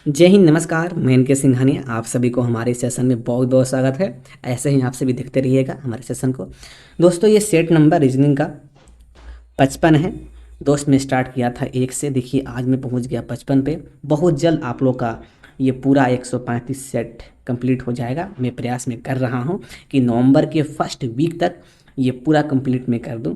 जय हिंद, नमस्कार। मैं इनके सिंघानिया, आप सभी को हमारे सेशन में बहुत बहुत स्वागत है। ऐसे ही आप सभी देखते रहिएगा हमारे सेशन को। दोस्तों, ये सेट नंबर रीजनिंग का 55 है। दोस्त मैं स्टार्ट किया था 1 से, देखिए आज मैं पहुंच गया 55 पे। बहुत जल्द आप लोग का ये पूरा 135 सेट कंप्लीट हो जाएगा। मैं प्रयास में कर रहा हूँ कि नवंबर के फर्स्ट वीक तक ये पूरा कंप्लीट मैं कर दूँ।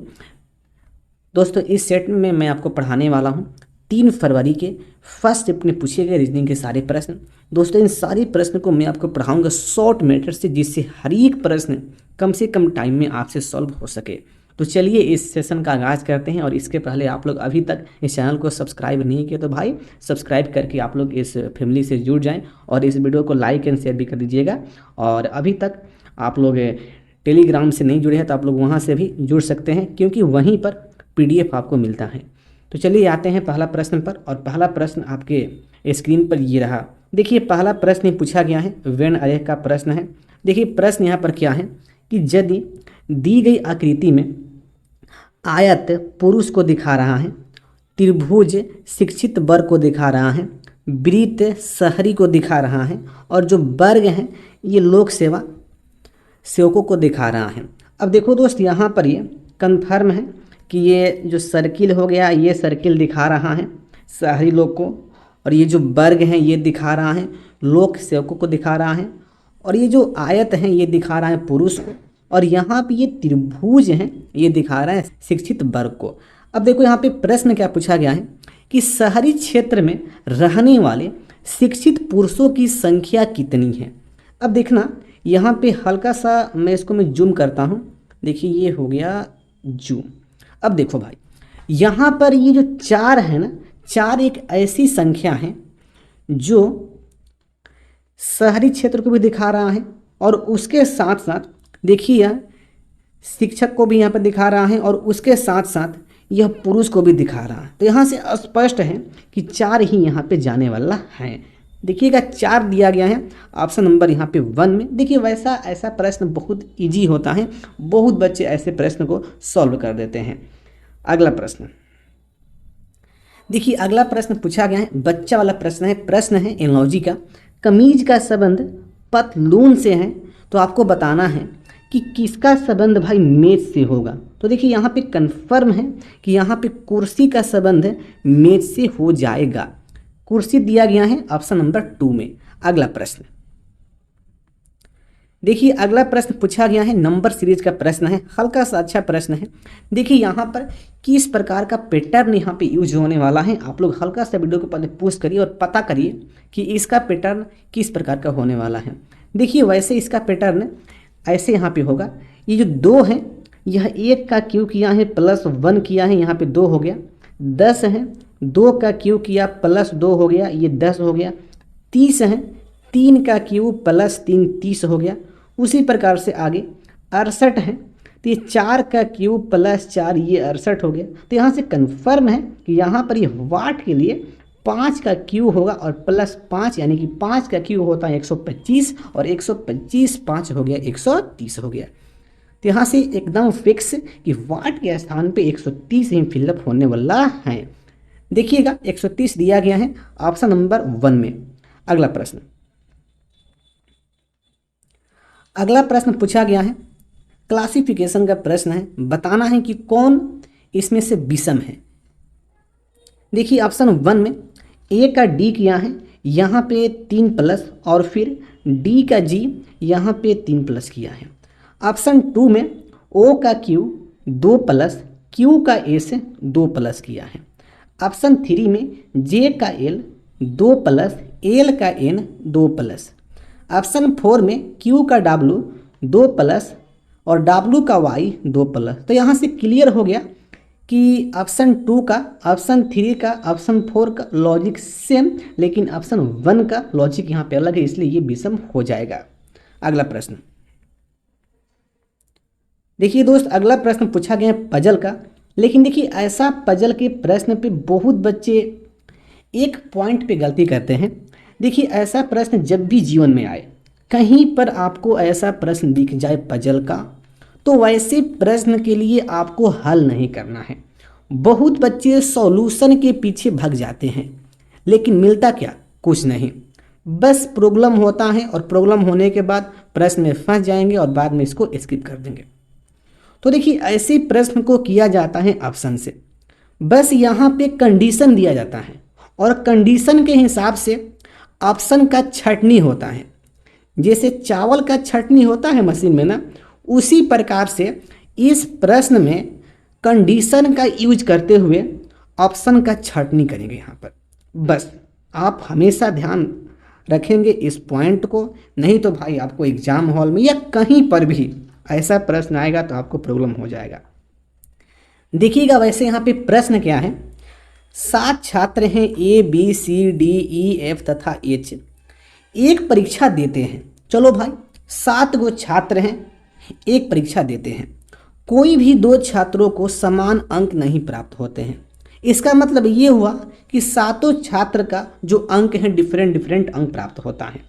दोस्तों, इस सेट में मैं आपको पढ़ाने वाला हूँ 3 फरवरी के फर्स्ट शिफ्ट में पूछे गए रीजनिंग के सारे प्रश्न। दोस्तों, इन सारे प्रश्न को मैं आपको पढ़ाऊंगा शॉर्ट मेथड से, जिससे हर एक प्रश्न कम से कम टाइम में आपसे सॉल्व हो सके। तो चलिए इस सेशन का आगाज़ करते हैं। और इसके पहले आप लोग अभी तक इस चैनल को सब्सक्राइब नहीं किए तो भाई सब्सक्राइब करके आप लोग इस फैमिली से जुड़ जाएं और इस वीडियो को लाइक एंड शेयर भी कर दीजिएगा। और अभी तक आप लोग टेलीग्राम से नहीं जुड़े हैं तो आप लोग वहाँ से भी जुड़ सकते हैं, क्योंकि वहीं पर PDF आपको मिलता है। तो चलिए आते हैं पहला प्रश्न पर। और पहला प्रश्न आपके स्क्रीन पर ये रहा। देखिए पहला प्रश्न पूछा गया है, वेन अरे का प्रश्न है। देखिए प्रश्न यहाँ पर क्या है कि यदि दी गई आकृति में आयत पुरुष को दिखा रहा है, त्रिभुज शिक्षित वर्ग को दिखा रहा है, वृत्त शहरी को दिखा रहा है, और जो वर्ग हैं ये लोक सेवा सेवकों को दिखा रहा है। अब देखो दोस्त, यहाँ पर ये कन्फर्म है कि ये जो सर्किल हो गया, ये सर्किल दिखा रहा है शहरी लोग को, और ये जो वर्ग हैं ये दिखा रहा है लोक सेवकों को दिखा रहा है, और ये जो आयत हैं ये दिखा रहा है पुरुष को, और यहाँ पे ये त्रिभुज हैं ये दिखा रहा है शिक्षित वर्ग को। अब देखो यहाँ पे प्रश्न क्या पूछा गया है कि शहरी क्षेत्र में रहने वाले शिक्षित पुरुषों की संख्या कितनी है। अब देखना यहाँ पे हल्का सा मैं इसको जूम करता हूँ। देखिए ये हो गया जूम। अब देखो भाई, यहाँ पर ये जो 4 है ना, 4 एक ऐसी संख्या है जो शहरी क्षेत्र को भी दिखा रहा है, और उसके साथ साथ देखिए शिक्षक को भी यहाँ पर दिखा रहा है, और उसके साथ साथ यह पुरुष को भी दिखा रहा है। तो यहाँ से स्पष्ट है कि 4 ही यहाँ पे जाने वाला है। देखिएगा 4 दिया गया है ऑप्शन नंबर यहाँ पे 1 में। देखिए वैसा ऐसा प्रश्न बहुत इजी होता है, बहुत बच्चे ऐसे प्रश्न को सॉल्व कर देते हैं। अगला प्रश्न देखिए, अगला प्रश्न पूछा गया है, बच्चा वाला प्रश्न है एनालॉजी का। कमीज का संबंध पतलून से है, तो आपको बताना है कि किसका संबंध भाई मेज से होगा। तो देखिए यहाँ पे कन्फर्म है कि यहाँ पे कुर्सी का संबंध मेज से हो जाएगा। कुर्सी दिया गया है ऑप्शन नंबर 2 में। अगला प्रश्न देखिए, अगला प्रश्न पूछा गया है नंबर सीरीज का प्रश्न है, हल्का सा अच्छा प्रश्न है। देखिए यहाँ पर किस प्रकार का पैटर्न यहाँ पे यूज होने वाला है। आप लोग हल्का सा वीडियो को पहले पॉज करिए और पता करिए कि इसका पैटर्न किस प्रकार का होने वाला है। देखिए वैसे इसका पैटर्न ऐसे यहाँ पे होगा। ये जो 2 है, यह 1 का क्यू किया है प्लस 1 किया है, यहाँ पे 2 हो गया। 10 है, 2 का क्यू किया प्लस 2 हो गया, ये 10 हो गया। 30 है, 3 का क्यू प्लस 3 30 हो गया। उसी प्रकार से आगे 68 है, तो ये 4 का क्यू प्लस 4 ये 68 हो गया। तो यहाँ से कन्फर्म है कि यहाँ पर ये वाट के लिए 5 का क्यू होगा और प्लस 5, यानी कि 5 का क्यू होता है 125, और 125 5 हो गया 130 हो गया। तो यहाँ से एकदम फिक्स कि वाट के स्थान पे 130 ही फिलअप होने वाला है। देखिएगा 130 दिया गया है ऑप्शन नंबर 1 में। अगला प्रश्न पूछा गया है, क्लासिफिकेशन का प्रश्न है। बताना है कि कौन इसमें से विषम है। देखिए ऑप्शन 1 में ए का डी किया है, यहाँ पे 3 प्लस, और फिर डी का जी यहाँ पे 3 प्लस किया है। ऑप्शन 2 में ओ का क्यू 2 प्लस, क्यू का ए से 2 प्लस किया है। ऑप्शन 3 में जे का एल 2 प्लस, एल का एन 2 प्लस। ऑप्शन 4 में क्यू का डब्लू 2 प्लस, और डब्लू का वाई 2 प्लस। तो यहाँ से क्लियर हो गया कि ऑप्शन 2 का, ऑप्शन 3 का, ऑप्शन 4 का लॉजिक सेम, लेकिन ऑप्शन 1 का लॉजिक यहाँ पे अलग है, इसलिए ये विषम हो जाएगा। अगला प्रश्न देखिए दोस्त, अगला प्रश्न पूछा गया है पजल का। लेकिन देखिए ऐसा पजल के प्रश्न पे बहुत बच्चे एक पॉइंट पे गलती करते हैं। देखिए ऐसा प्रश्न जब भी जीवन में आए, कहीं पर आपको ऐसा प्रश्न दिख जाए पजल का, तो वैसे प्रश्न के लिए आपको हल नहीं करना है। बहुत बच्चे सॉल्यूशन के पीछे भाग जाते हैं, लेकिन मिलता क्या, कुछ नहीं। बस प्रॉब्लम होता है और प्रॉब्लम होने के बाद प्रश्न में फंस जाएंगे और बाद में इसको स्किप कर देंगे। तो देखिए ऐसे प्रश्न को किया जाता है ऑप्शन से। बस यहाँ पे कंडीशन दिया जाता है और कंडीशन के हिसाब से ऑप्शन का छँटनी होता है। जैसे चावल का छँटनी होता है मशीन में ना, उसी प्रकार से इस प्रश्न में कंडीशन का यूज करते हुए ऑप्शन का छँटनी करेंगे यहाँ पर। बस आप हमेशा ध्यान रखेंगे इस पॉइंट को, नहीं तो भाई आपको एग्जाम हॉल में या कहीं पर भी ऐसा प्रश्न आएगा तो आपको प्रॉब्लम हो जाएगा। देखिएगा वैसे यहाँ पे प्रश्न क्या है, 7 छात्र हैं A B C D E F तथा H, एक परीक्षा देते हैं। चलो भाई 7 गो छात्र हैं, एक परीक्षा देते हैं। कोई भी 2 छात्रों को समान अंक नहीं प्राप्त होते हैं। इसका मतलब ये हुआ कि 7 छात्र का जो अंक है डिफरेंट अंक प्राप्त होता है।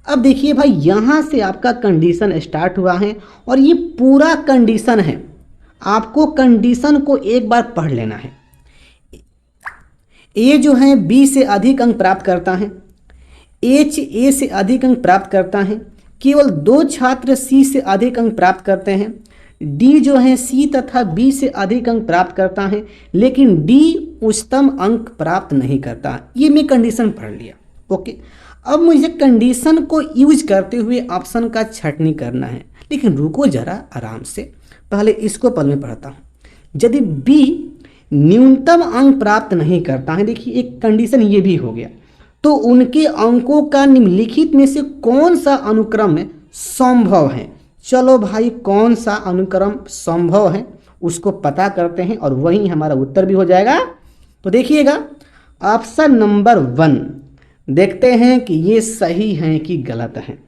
अब देखिए भाई यहाँ से आपका कंडीशन स्टार्ट हुआ है और ये पूरा कंडीशन है। आपको कंडीशन को एक बार पढ़ लेना है। ए जो है बी से अधिक अंक प्राप्त करता है, एच ए से अधिक अंक प्राप्त करता है, केवल 2 छात्र सी से अधिक अंक प्राप्त करते हैं, डी जो है सी तथा बी से अधिक अंक प्राप्त करता है लेकिन डी उच्चतम अंक प्राप्त नहीं करता। ये मैं कंडीशन पढ़ लिया। ओके, अब मुझे कंडीशन को यूज करते हुए ऑप्शन का छँटनी करना है। लेकिन रुको जरा आराम से, पहले इसको पहले मैं पढ़ता हूँ। यदि बी न्यूनतम अंक प्राप्त नहीं करता है, देखिए एक कंडीशन ये भी हो गया, तो उनके अंकों का निम्नलिखित में से कौन सा अनुक्रम संभव है। चलो भाई कौन सा अनुक्रम संभव है उसको पता करते हैं और वही हमारा उत्तर भी हो जाएगा। तो देखिएगा ऑप्शन नंबर 1 देखते हैं कि ये सही है कि गलत है।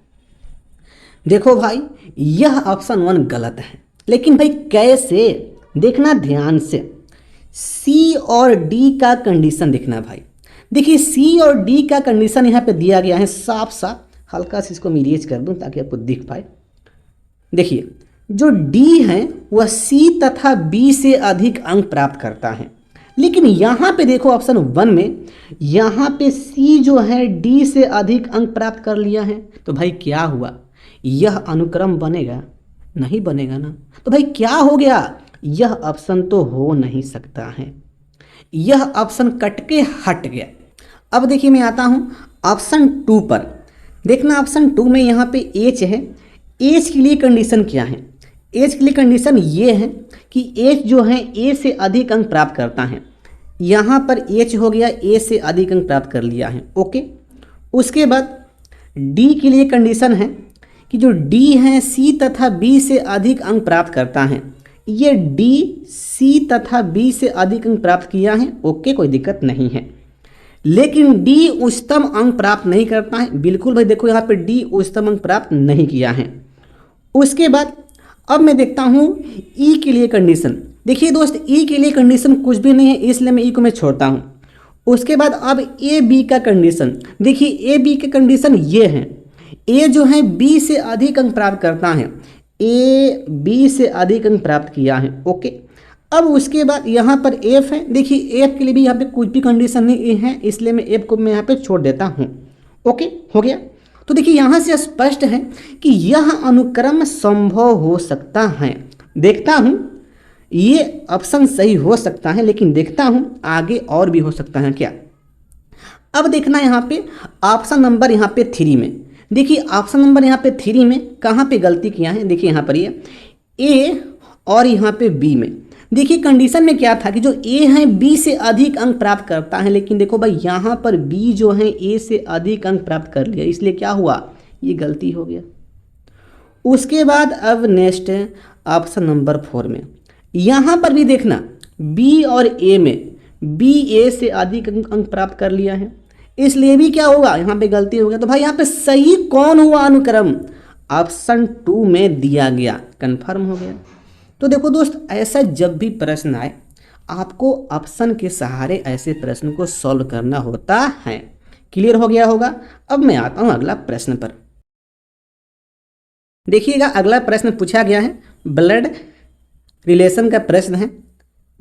देखो भाई यह ऑप्शन 1 गलत है, लेकिन भाई कैसे, देखना ध्यान से। सी और डी का कंडीशन देखना भाई। देखिए सी और डी का कंडीशन यहाँ पे दिया गया है साफ साफ। हल्का से इसको मिरीज कर दूं ताकि आपको दिख पाए। देखिए जो डी है वह सी तथा बी से अधिक अंक प्राप्त करता है, लेकिन यहाँ पे देखो ऑप्शन 1 में यहाँ पे सी जो है डी से अधिक अंक प्राप्त कर लिया है। तो भाई क्या हुआ, यह अनुक्रम बनेगा? नहीं बनेगा ना। तो भाई क्या हो गया, यह ऑप्शन तो हो नहीं सकता है, यह ऑप्शन कट के हट गया। अब देखिए मैं आता हूँ ऑप्शन 2 पर। देखना ऑप्शन 2 में यहाँ पे एच है। एच के लिए कंडीशन क्या है, एच के लिए कंडीशन ये है कि एच जो है ए से अधिक अंक प्राप्त करता है। यहाँ पर एच हो गया, ए से अधिक अंक प्राप्त कर लिया है। ओके, उसके बाद डी के लिए कंडीशन है कि जो डी है सी तथा बी से अधिक अंक प्राप्त करता है। ये डी सी तथा बी से अधिक अंक प्राप्त किया है। ओके, कोई दिक्कत नहीं है, लेकिन डी उच्चतम अंक प्राप्त नहीं करता है। बिल्कुल भाई देखो यहाँ पे डी उच्चतम अंक प्राप्त नहीं किया है। उसके बाद अब मैं देखता हूँ ई के लिए कंडीशन। देखिए दोस्त ई के लिए कंडीशन कुछ भी नहीं है, इसलिए मैं ई को मैं छोड़ता हूँ। उसके बाद अब ए बी का कंडीशन। देखिए ए बी का कंडीशन ये है, ए जो है बी से अधिक अंक प्राप्त करता है, ए बी से अधिक अंक प्राप्त किया है। ओके, अब उसके बाद यहाँ पर एफ है। देखिए एफ के लिए भी यहाँ पे कुछ भी कंडीशन नहीं है, इसलिए मैं एफ को मैं यहाँ पे छोड़ देता हूँ। ओके, हो गया। तो देखिए यहाँ से स्पष्ट है कि यह अनुक्रम संभव हो सकता है। देखता हूँ ये ऑप्शन सही हो सकता है, लेकिन देखता हूँ आगे और भी हो सकता है क्या। अब देखना यहाँ पे ऑप्शन नंबर यहाँ पे 3 में। देखिए ऑप्शन नंबर यहाँ पे 3 में कहाँ पे गलती किया है। देखिए यहाँ पर ये ए और यहाँ पे बी में। देखिए कंडीशन में क्या था कि जो ए है बी से अधिक अंक प्राप्त करता है, लेकिन देखो भाई यहाँ पर बी जो है ए से अधिक अंक प्राप्त कर लिया, इसलिए क्या हुआ, ये गलती हो गया। उसके बाद अब नेक्स्ट है ऑप्शन नंबर 4 में। यहाँ पर भी देखना बी और ए में बी ए से अधिक अंक प्राप्त कर लिया है, इसलिए भी क्या होगा, यहाँ पे गलती हो गया। तो भाई यहाँ पे सही कौन हुआ अनुक्रम, ऑप्शन 2 में दिया गया, कंफर्म हो गया। तो देखो दोस्त ऐसा जब भी प्रश्न आए आपको ऑप्शन के सहारे ऐसे प्रश्न को सॉल्व करना होता है। क्लियर हो गया होगा। अब मैं आता हूँ अगला प्रश्न पर। देखिएगा अगला प्रश्न पूछा गया है, ब्लड रिलेशन का प्रश्न है।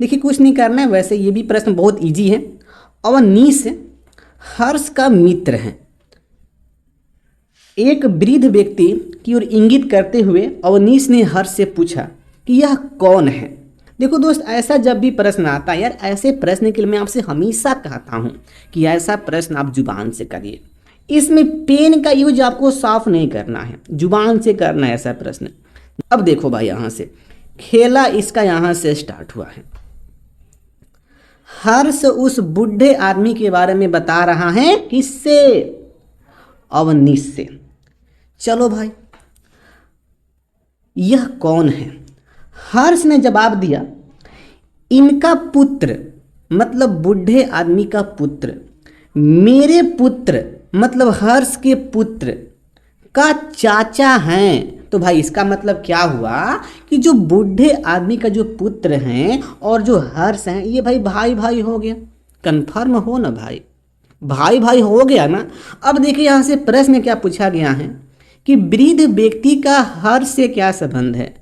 देखिए कुछ नहीं करना है, वैसे ये भी प्रश्न बहुत इजी है। और नीस हर्ष का मित्र हैं। एक वृद्ध व्यक्ति की ओर इंगित करते हुए अवनीश ने हर्ष से पूछा कि यह कौन है। देखो दोस्त, ऐसा जब भी प्रश्न आता है यार, ऐसे प्रश्न के लिए मैं आपसे हमेशा कहता हूँ कि ऐसा प्रश्न आप जुबान से करिए। इसमें पेन का यूज आपको साफ नहीं करना है, जुबान से करना है ऐसा प्रश्न। अब देखो भाई, यहाँ से खेला इसका यहाँ से स्टार्ट हुआ है। हर्ष उस बूढ़े आदमी के बारे में बता रहा है, किससे? अवनीश से। चलो भाई, यह कौन है? हर्ष ने जवाब दिया, इनका पुत्र मतलब बूढ़े आदमी का पुत्र, मेरे पुत्र मतलब हर्ष के पुत्र का चाचा हैं। तो भाई इसका मतलब क्या हुआ कि जो बूढ़े आदमी का जो पुत्र हैं और जो हर्ष हैं, ये भाई भाई भाई हो गया। कन्फर्म हो ना भाई, भाई भाई हो गया ना। अब देखिए यहाँ से प्रश्न क्या पूछा गया है कि वृद्ध व्यक्ति का हर्ष से क्या संबंध है,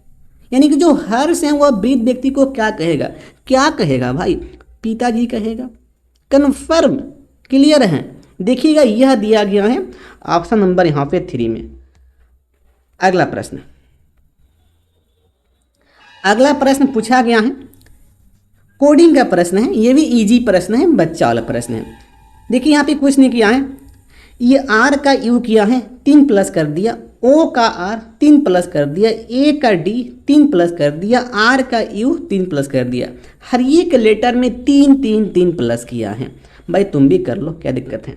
यानी कि जो हर्ष है वह वृद्ध व्यक्ति को क्या कहेगा? क्या कहेगा भाई? पिताजी कहेगा। कन्फर्म, क्लियर है। देखिएगा यह दिया गया है ऑप्शन नंबर यहाँ पे 3 में। अगला प्रश्न, अगला प्रश्न पूछा गया है, कोडिंग का प्रश्न है। ये भी इजी प्रश्न है, बच्चा वाला प्रश्न है। देखिए यहाँ पे कुछ नहीं किया है, ये आर का यू किया है, 3 प्लस कर दिया, ओ का आर 3 प्लस कर दिया, ए का डी 3 प्लस कर दिया, आर का यू 3 प्लस कर दिया। हर एक लेटर में 3 3 3 प्लस किया है। भाई तुम भी कर लो, क्या दिक्कत है।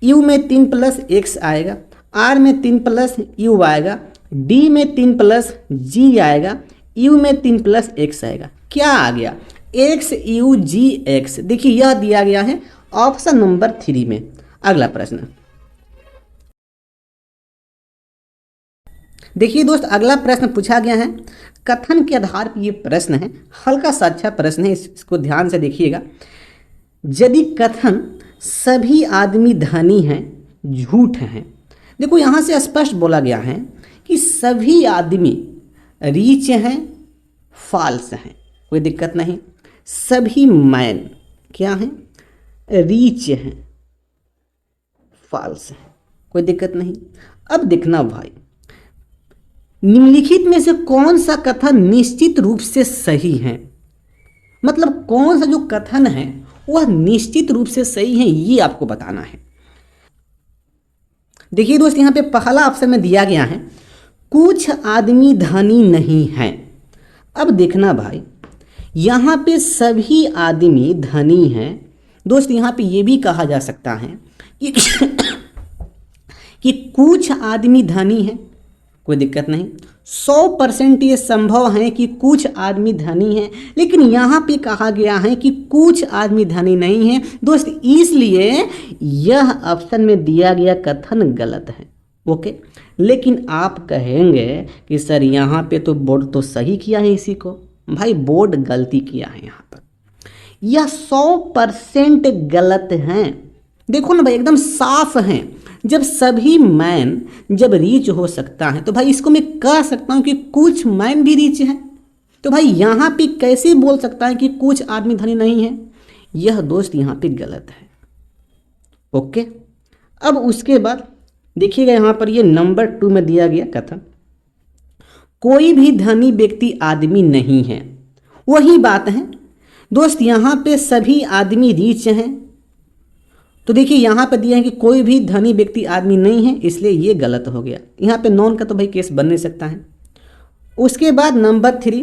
यू में 3 प्लस एक्स आएगा, आर में 3 प्लस यू आएगा, डी में 3 प्लस जी आएगा, यू में 3 प्लस एक्स आएगा। क्या आ गया? X U G X. देखिए यह दिया गया है ऑप्शन नंबर 3 में। अगला प्रश्न देखिए दोस्त, अगला प्रश्न पूछा गया है, कथन के आधार पर ये प्रश्न है, हल्का सा अच्छा प्रश्न है, इसको ध्यान से देखिएगा। यदि कथन सभी आदमी धनी हैं झूठ हैं। देखो यहाँ से स्पष्ट बोला गया है कि सभी आदमी रीच हैं फॉल्स हैं, कोई दिक्कत नहीं। सभी मैन क्या हैं? रीच हैं फॉल्स हैं, कोई दिक्कत नहीं। अब देखना भाई, निम्नलिखित में से कौन सा कथन निश्चित रूप से सही है, मतलब कौन सा जो कथन है वह निश्चित रूप से सही है, ये आपको बताना है। देखिए दोस्त, यहाँ पे पहला ऑप्शन में दिया गया है, कुछ आदमी धनी नहीं हैं। अब देखना भाई, यहाँ पे सभी आदमी धनी हैं। दोस्त यहाँ पे ये भी कहा जा सकता है कि कि कुछ आदमी धनी हैं, कोई दिक्कत नहीं। 100% ये संभव है कि कुछ आदमी धनी हैं, लेकिन यहाँ पे कहा गया है कि कुछ आदमी धनी नहीं हैं। दोस्त इसलिए यह ऑप्शन में दिया गया कथन गलत है। ओके, लेकिन आप कहेंगे कि सर यहाँ पे तो बोर्ड तो सही किया है इसी को। भाई बोर्ड गलती किया है यहाँ पर, यह 100% गलत हैं। देखो ना भाई, एकदम साफ हैं। जब सभी मैन जब रीच हो सकता है तो भाई इसको मैं कह सकता हूँ कि कुछ मैन भी रीच हैं। तो भाई यहाँ पे कैसे बोल सकता है कि कुछ आदमी धनी नहीं है? यह दोस्त यहाँ पे गलत है। ओके, अब उसके बाद देखिएगा यहाँ पर ये नंबर 2 में दिया गया कथन, कोई भी धनी व्यक्ति आदमी नहीं है। वही बात है दोस्त, यहाँ पे सभी आदमी रीच हैं। तो देखिए यहाँ पे दिया है कि कोई भी धनी व्यक्ति आदमी नहीं है, इसलिए ये गलत हो गया। यहाँ पे नॉन का तो भाई केस बन नहीं सकता है। उसके बाद नंबर 3,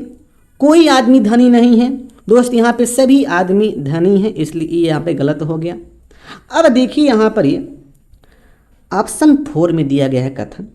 कोई आदमी धनी नहीं है। दोस्त यहाँ पे सभी आदमी धनी हैं, इसलिए ये यहाँ पे गलत हो गया। अब देखिए यहाँ पर ये ऑप्शन 4 में दिया गया है कथन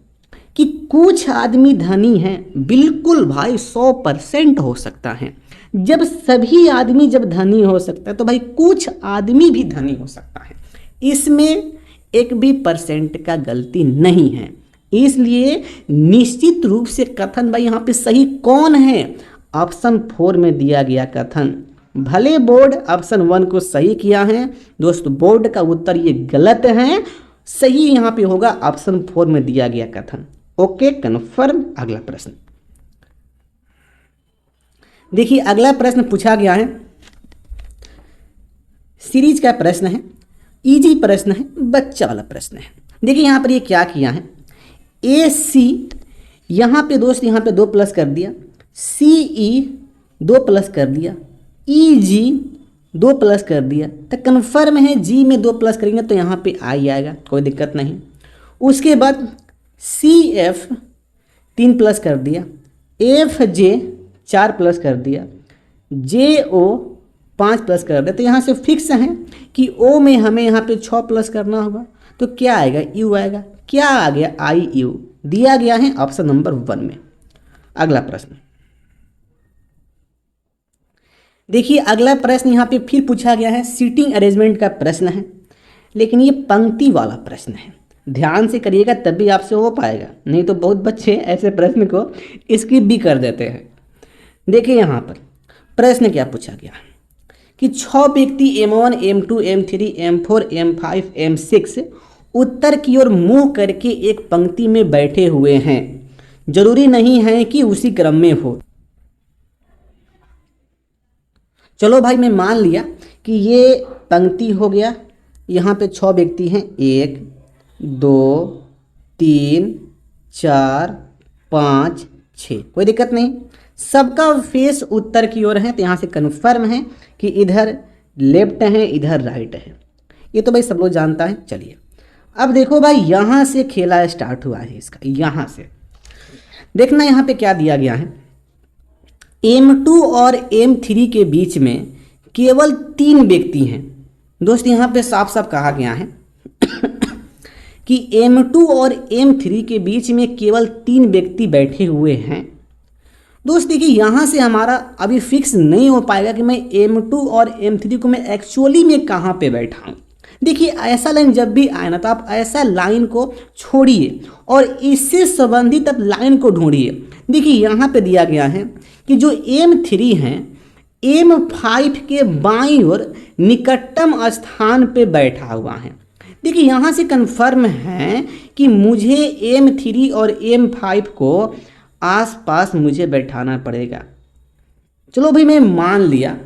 कि कुछ आदमी धनी हैं। बिल्कुल भाई 100% हो सकता है। जब सभी आदमी जब धनी हो सकता है तो भाई कुछ आदमी भी धनी हो सकता है, इसमें एक भी % का गलती नहीं है। इसलिए निश्चित रूप से कथन भाई यहाँ पे सही कौन है? ऑप्शन 4 में दिया गया कथन। भले बोर्ड ऑप्शन 1 को सही किया है, दोस्त बोर्ड का उत्तर ये गलत है। सही यहाँ पे होगा ऑप्शन 4 में दिया गया कथन। Okay, confirm. अगला प्रश्न देखिए, अगला प्रश्न पूछा गया है, सीरीज का प्रश्न है, इजी प्रश्न है, बच्चा वाला प्रश्न है। देखिए यहाँ पर ये क्या किया है, ए सी यहाँ पे दोस्त यहाँ पे 2 प्लस कर दिया, सी ई 2 प्लस कर दिया, ई जी 2 प्लस कर दिया, तो कन्फर्म है जी में 2 प्लस करेंगे तो यहाँ पे आई आएगा, कोई दिक्कत नहीं। उसके बाद सी एफ 3 प्लस कर दिया, एफ जे 4 प्लस कर दिया, जे ओ 5 प्लस कर दिया, तो यहाँ से फिक्स है कि ओ में हमें यहाँ पे 6 प्लस करना होगा, तो क्या आएगा, यू आएगा। क्या आ गया, आई यू दिया गया है ऑप्शन नंबर 1 में। अगला प्रश्न देखिए, अगला प्रश्न यहाँ पे फिर पूछा गया है, सीटिंग अरेंजमेंट का प्रश्न है, लेकिन ये पंक्ति वाला प्रश्न है। ध्यान से करिएगा तभी आपसे हो पाएगा, नहीं तो बहुत बच्चे ऐसे प्रश्न को स्किप भी कर देते हैं। देखिए यहाँ पर प्रश्न क्या पूछा गया कि 6 व्यक्ति M1, M2, M3, M4, M5, M6 उत्तर की ओर मुंह करके एक पंक्ति में बैठे हुए हैं, जरूरी नहीं है कि उसी क्रम में हो। चलो भाई, मैं मान लिया कि ये पंक्ति हो गया, यहाँ पे 6 व्यक्ति हैं, 1 2 3 4 5 6, कोई दिक्कत नहीं, सबका फेस उत्तर की ओर है, तो यहाँ से कन्फर्म है कि इधर लेफ्ट है, इधर राइट है, ये तो भाई सब लोग जानता है। चलिए अब देखो भाई, यहाँ से खेला स्टार्ट हुआ है इसका। यहाँ से देखना, यहाँ पे क्या दिया गया है, M2 और M3 के बीच में केवल 3 व्यक्ति हैं। दोस्त यहाँ पे साफ साफ कहा गया है कि M2 और M3 के बीच में केवल 3 व्यक्ति बैठे हुए हैं। दोस्त देखिए, यहाँ से हमारा अभी फिक्स नहीं हो पाएगा कि मैं M2 और M3 को मैं एक्चुअली में कहाँ पे बैठा हूँ। देखिए, ऐसा लाइन जब भी आए ना, तो आप ऐसा लाइन को छोड़िए और इससे संबंधित आप लाइन को ढूंढिए। देखिए यहाँ पे दिया गया है कि जो M3 हैं, M5 के बाईं ओर निकटतम स्थान पे बैठा हुआ है। देखिए यहाँ से कन्फर्म है कि मुझे M3 और M5 को आसपास मुझे बैठाना पड़ेगा। चलो भाई, मैं मान लिया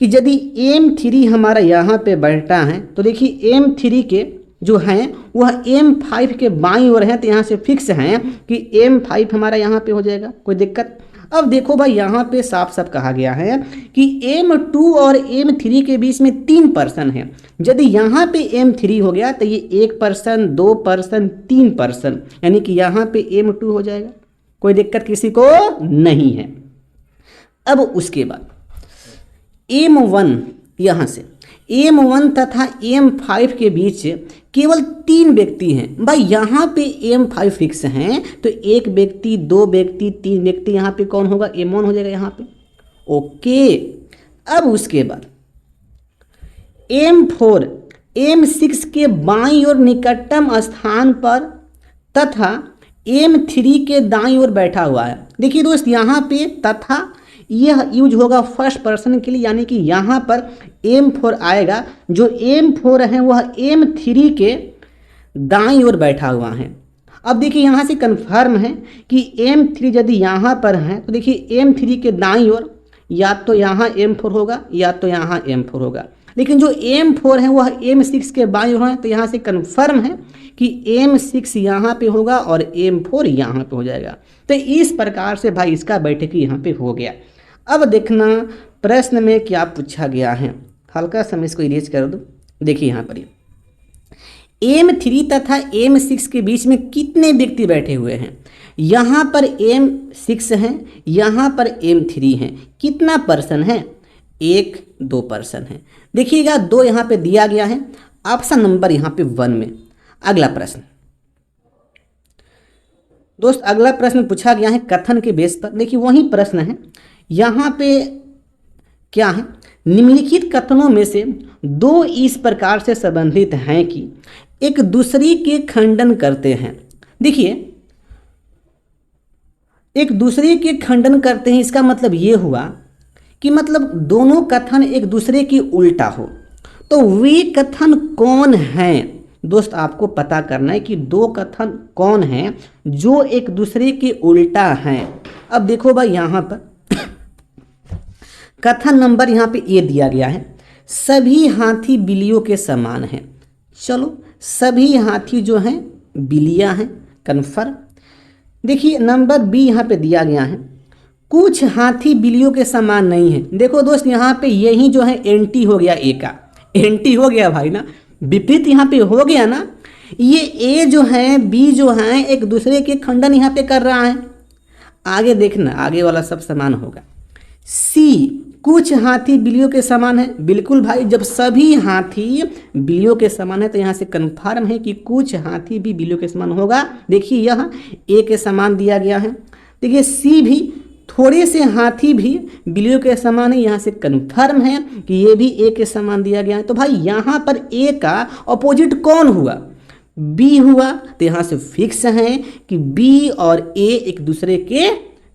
कि यदि M3 हमारा यहाँ पे बैठा है, तो देखिए M3 के जो हैं वह M5 के बाईं ओर है, तो यहाँ से फिक्स है कि M5 हमारा यहाँ पे हो जाएगा, कोई दिक्कत। अब देखो भाई, यहाँ पे साफ साफ कहा गया है कि M2 और M3 के बीच में 3 पर्सन है। यदि यहाँ पे M3 हो गया तो ये 1 पर्सन, 2 पर्सन, 3 पर्सन, यानी कि यहाँ पे M2 हो जाएगा, कोई दिक्कत किसी को नहीं है। अब उसके बाद M1, यहाँ से M1 तथा M5 के बीच केवल 3 व्यक्ति हैं। भाई यहाँ पे M5 फिक्स हैं, तो 1 व्यक्ति, 2 व्यक्ति, 3 व्यक्ति, यहाँ पे कौन होगा, M1 हो जाएगा यहाँ पे। ओके, अब उसके बाद M4 M6 के बाईं ओर निकटतम स्थान पर तथा M3 के दाईं ओर बैठा हुआ है। देखिए दोस्त, यहाँ पे तथा यह यूज होगा फर्स्ट पर्सन के लिए, यानी कि यहाँ पर M4 आएगा। जो M4 है वह M3 के दाईं ओर बैठा हुआ है। अब देखिए यहाँ से कंफर्म है कि M3 यदि यहाँ पर है, तो देखिए M3 के दाईं ओर या तो यहाँ M4 होगा या तो यहाँ M4 होगा, लेकिन जो M4 है वह M6 के बाईं ओर है, तो यहाँ से कंफर्म है कि M6 यहाँ पे होगा और M4 यहाँ पे हो जाएगा। तो इस प्रकार से भाई इसका बैठक यहाँ पे हो गया। अब देखना प्रश्न में क्या पूछा गया है, हल्का सा मैं इसको इरेज कर दूँ। देखिए यहाँ पर M3 तथा M6 के बीच में कितने व्यक्ति बैठे हुए हैं। यहाँ पर M6 हैं, यहाँ पर M3 हैं, कितना पर्सन है, 1 2 पर्सन है। देखिएगा 2 यहाँ पे दिया गया है, ऑप्शन नंबर यहाँ पे 1 में। अगला प्रश्न दोस्त, अगला प्रश्न पूछा गया है कथन के बेस पर। देखिए वही प्रश्न है, यहाँ पे क्या है, निम्नलिखित कथनों में से 2 इस प्रकार से संबंधित हैं कि एक दूसरे के खंडन करते हैं। देखिए एक दूसरे के खंडन करते हैं, इसका मतलब ये हुआ कि मतलब दोनों कथन एक दूसरे की उल्टा हो। तो वे कथन कौन हैं दोस्त, आपको पता करना है कि 2 कथन कौन हैं जो एक दूसरे के उल्टा हैं। अब देखो भाई यहाँ पर कथन नंबर यहाँ पे ये दिया गया है, सभी हाथी बिल्लियों के समान हैं। चलो सभी हाथी जो हैं बिल्लियाँ हैं, कन्फर्म। देखिए नंबर बी यहाँ पे दिया गया है, कुछ हाथी बिल्लियों के समान नहीं है। देखो दोस्त यहाँ पे यही जो है एंटी हो गया, ए का एंटी हो गया भाई ना, विपरीत यहाँ पे हो गया ना। ये ए जो है बी जो है एक दूसरे के खंडन यहाँ पे कर रहा है। आगे देखना, आगे वाला सब समान होगा। सी, कुछ हाथी बिल्लियों के समान है। बिल्कुल भाई, जब सभी हाथी बिल्लियों के समान है तो यहाँ से कन्फर्म है कि कुछ हाथी भी बिल्लियों के समान होगा। देखिए यह ए के समान दिया गया है। देखिए सी भी, थोड़े से हाथी भी बिल्लियों के समान है, यहाँ से कन्फर्म है कि ये भी ए के समान दिया गया है। तो भाई यहाँ पर ए का अपोजिट कौन हुआ? बी हुआ। तो यहाँ से फिक्स है कि बी और ए एक दूसरे के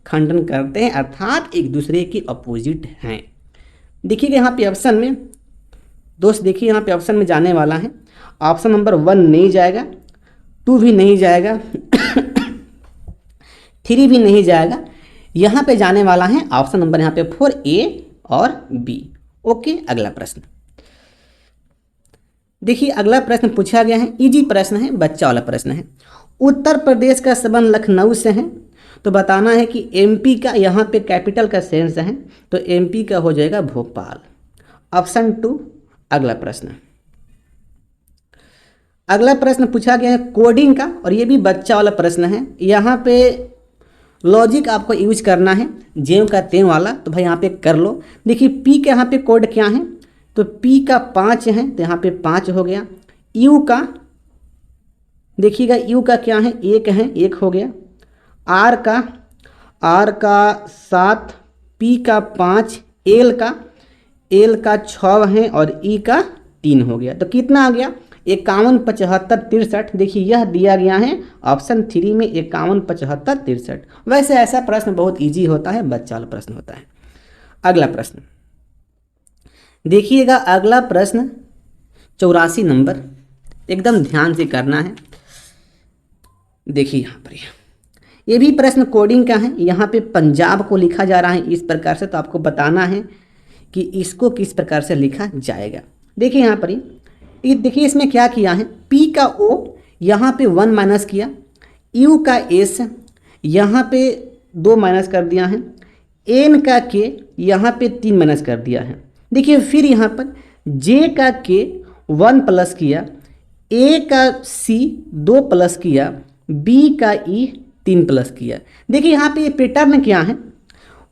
खंडन करते हैं, अर्थात एक दूसरे के अपोजिट हैं। देखिएगा यहाँ पे ऑप्शन में दोस्त, देखिए यहाँ पे ऑप्शन में जाने वाला है, ऑप्शन नंबर 1 नहीं जाएगा, 2 भी नहीं जाएगा 3 भी नहीं जाएगा। यहाँ पे जाने वाला है ऑप्शन नंबर यहाँ पे 4, ए और बी। ओके, अगला प्रश्न देखिए। अगला प्रश्न पूछा गया है, इजी प्रश्न है, बच्चा वाला प्रश्न है। उत्तर प्रदेश का संबंध लखनऊ से है, तो बताना है कि एमपी का यहाँ पे कैपिटल का सेंस है, तो एमपी का हो जाएगा भोपाल। ऑप्शन 2 अगला प्रश्न। अगला प्रश्न पूछा गया है कोडिंग का, और ये भी बच्चा वाला प्रश्न है। यहाँ पे लॉजिक आपको यूज करना है, जेव का तेव वाला, तो भाई यहाँ पे कर लो। देखिए पी का यहाँ पे कोड क्या है, तो पी का 5 है, तो यहाँ पे 5 हो गया। यू का देखिएगा, यू का क्या है, 1 है, 1 हो गया। आर का 7, पी का 5, एल का 6 है, और ई का 3 हो गया। तो कितना आ गया? 51, 75, 63। देखिए यह दिया गया है ऑप्शन 3 में, 51, 75, 63। वैसे ऐसा प्रश्न बहुत इजी होता है, बच्चा वाला प्रश्न होता है। अगला प्रश्न देखिएगा, अगला प्रश्न 84 नंबर, एकदम ध्यान से करना है। देखिए यहाँ पर ये भी प्रश्न कोडिंग का है। यहाँ पे पंजाब को लिखा जा रहा है इस प्रकार से, तो आपको बताना है कि इसको किस प्रकार से लिखा जाएगा। देखिए यहाँ पर ये देखिए इसमें क्या किया है, पी का ओ यहाँ पे 1 माइनस किया, यू का एस यहाँ पे 2 माइनस कर दिया है, एन का के यहाँ पे 3 माइनस कर दिया है। देखिए फिर यहाँ पर जे का के 1 प्लस किया, ए का सी 2 प्लस किया, बी का ई 3 प्लस किया। देखिए यहाँ पे ये पैटर्न क्या है,